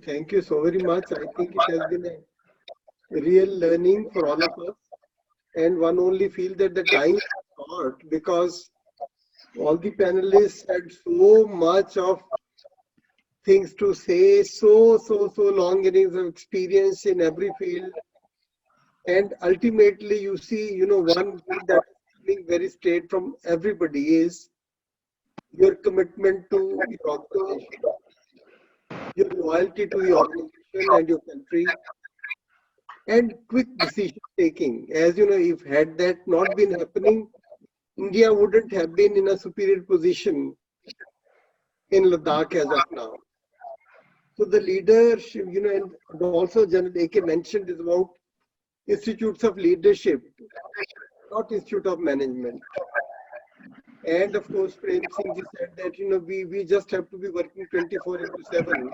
Thank you so very much. I think it has been a real learning for all of us. And one only feels that the time is short because all the panelists had so much of things to say, so long innings of experience in every field. And ultimately, you see, one thing that is coming very straight from everybody is your commitment to your organization, your loyalty to the organization and your country, and quick decision taking. As you know, if had that not been happening, India wouldn't have been in a superior position in Ladakh as of now. So the leadership, and also General AK mentioned is about institutes of leadership, not institute of management. And of course, Prem Singh ji said that, we just have to be working 24/7.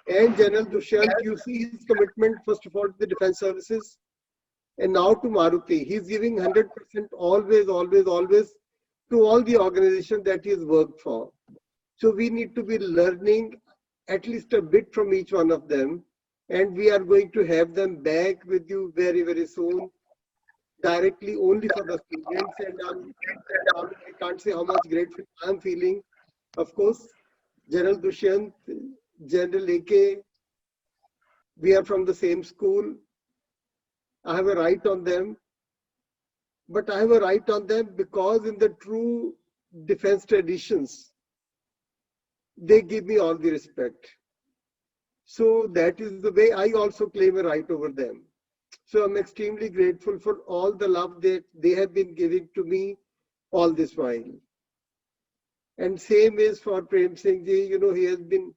And General Dushyant, you see his commitment, first of all, to the defense services and now to Maruti. He's giving 100% always to all the organizations that he's worked for. So we need to be learning at least a bit from each one of them. And we are going to have them back with you very, very soon, directly only for the students. And I can't say how much grateful I'm feeling. Of course, General Dushyant, General AK, we are from the same school. I have a right on them. But I have a right on them because in the true defense traditions, they give me all the respect. So that is the way I also claim a right over them. So I'm extremely grateful for all the love that they have been giving to me all this while. And same is for Prem Singh ji, he has been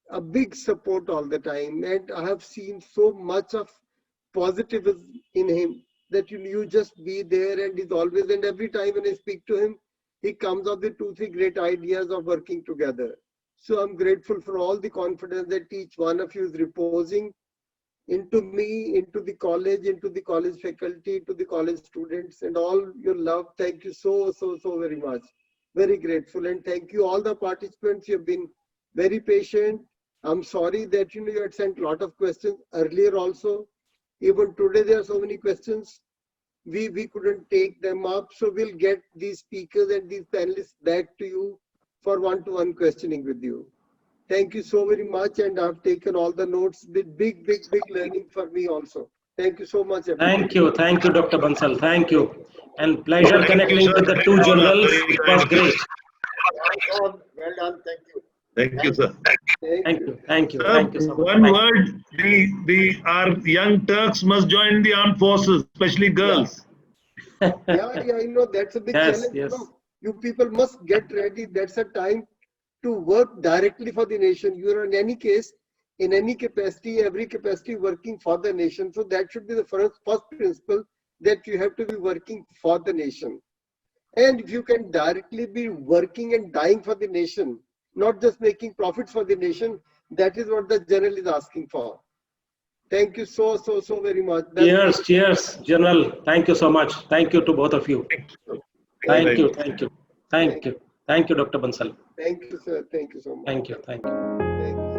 a big support all the time. And I have seen so much of positivism in him that you just be there, and he's always, and every time when I speak to him, he comes up with 2-3 great ideas of working together. So I'm grateful for all the confidence that each one of you is reposing into me, into the college faculty, to the college students, and all your love. Thank you so very much. Very grateful, and thank you all the participants. You've been very patient. I'm sorry that you had sent a lot of questions earlier also. Even today there are so many questions. We couldn't take them up, so we'll get these speakers and these panelists back to you for one-to-one questioning with you. Thank you so very much, and I've taken all the notes with big learning for me also. Thank you so much, everybody. Thank you, Dr. Bansal. Thank you. And pleasure connecting with the two generals. It was great. Well done. Thank you. Thank you, sir. Thank you so much. One word, our young Turks must join the armed forces, especially girls. Yeah, I know that's a big challenge. Yes. You people must get ready. That's a time to work directly for the nation. You are in any case, in any capacity, every capacity working for the nation. So that should be the first principle, that you have to be working for the nation. And if you can directly be working and dying for the nation, not just making profits for the nation, that is what the general is asking for. Thank you so very much. Cheers, General. Thank you so much. Thank you to both of you. Thank you, Dr. Bansal. Thank you, sir. Thank you so much. Thank you. Thank you.